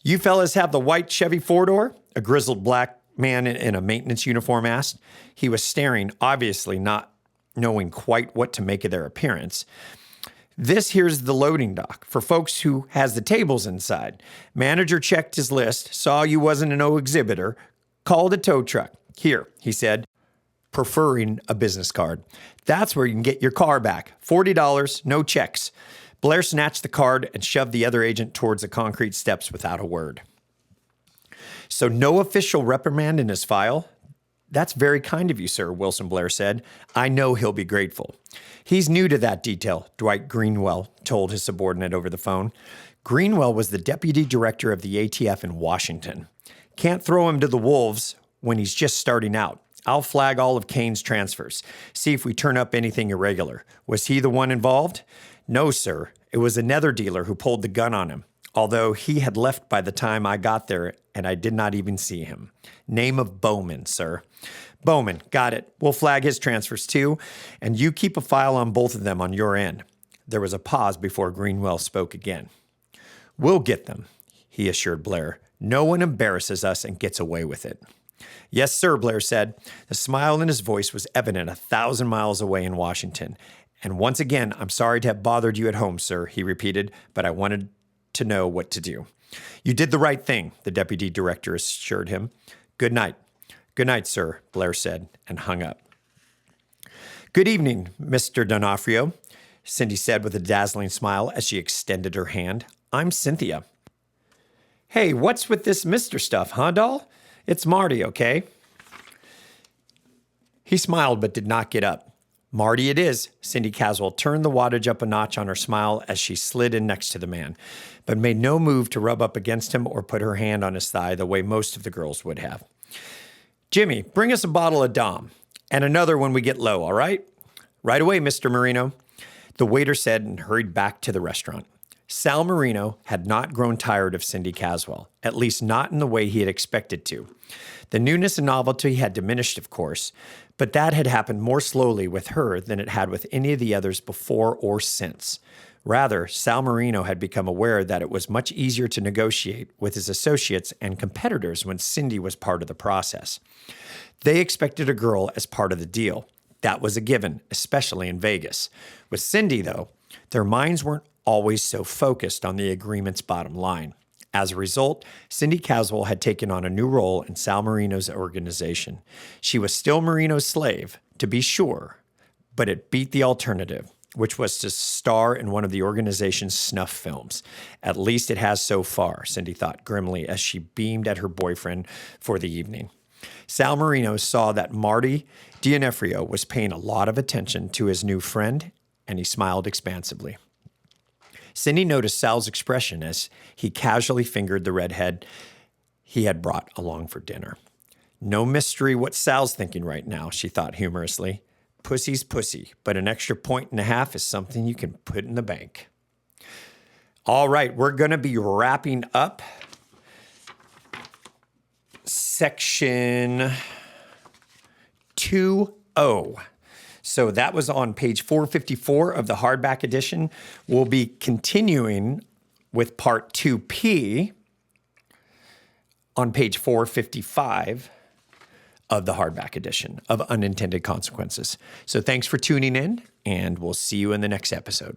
You fellas have the white Chevy four-door? A grizzled black man in a maintenance uniform asked. He was staring, obviously not knowing quite what to make of their appearance. This here's the loading dock for folks who has the tables inside. Manager checked his list, saw you wasn't an O exhibitor, called a tow truck. Here, he said, preferring a business card. That's where you can get your car back. $40, no checks. Blair snatched the card and shoved the other agent towards the concrete steps without a word. So no official reprimand in his file? That's very kind of you, sir, Wilson Blair said. I know he'll be grateful. He's new to that detail, Dwight Greenwell told his subordinate over the phone. Greenwell was the deputy director of the ATF in Washington. Can't throw him to the wolves when he's just starting out. I'll flag all of Kane's transfers. See if we turn up anything irregular. Was he the one involved? No, sir. It was another dealer who pulled the gun on him, although he had left by the time I got there and I did not even see him. Name of Bowman, sir. Bowman, got it. We'll flag his transfers too, and you keep a file on both of them on your end. There was a pause before Greenwell spoke again. We'll get them, he assured Blair. No one embarrasses us and gets away with it. Yes, sir, Blair said. The smile in his voice was evident 1,000 miles away in Washington. And once again, I'm sorry to have bothered you at home, sir, he repeated, but I wanted to know what to do. You did the right thing, the deputy director assured him. Good night. Good night, sir, Blair said, and hung up. Good evening, Mr. D'Onofrio, Cindy said with a dazzling smile as she extended her hand. I'm Cynthia. Hey, what's with this Mr. stuff, huh, doll? It's Marty, okay? He smiled but did not get up. Marty it is. Cindy Caswell turned the wattage up a notch on her smile as she slid in next to the man, but made no move to rub up against him or put her hand on his thigh the way most of the girls would have. Jimmy, bring us a bottle of Dom, and another when we get low, all right? Right away, Mr. Marino, the waiter said and hurried back to the restaurant. Sal Marino had not grown tired of Cindy Caswell, at least not in the way he had expected to. The newness and novelty had diminished, of course, but that had happened more slowly with her than it had with any of the others before or since. Rather, Sal Marino had become aware that it was much easier to negotiate with his associates and competitors when Cindy was part of the process. They expected a girl as part of the deal. That was a given, especially in Vegas. With Cindy, though, their minds weren't always so focused on the agreement's bottom line. As a result, Cindy Caswell had taken on a new role in Sal Marino's organization. She was still Marino's slave, to be sure, but it beat the alternative, which was to star in one of the organization's snuff films. At least it has so far, Cindy thought grimly as she beamed at her boyfriend for the evening. Sal Marino saw that Marty D'Onofrio was paying a lot of attention to his new friend, and he smiled expansively. Cindy noticed Sal's expression as he casually fingered the redhead he had brought along for dinner. No mystery what Sal's thinking right now, she thought humorously. Pussy's pussy, but an extra 1.5 is something you can put in the bank. All right, we're going to be wrapping up section 2.0. So that was on page 454 of the hardback edition. We'll be continuing with part 2P on page 455 of the hardback edition of Unintended Consequences. So thanks for tuning in, and we'll see you in the next episode.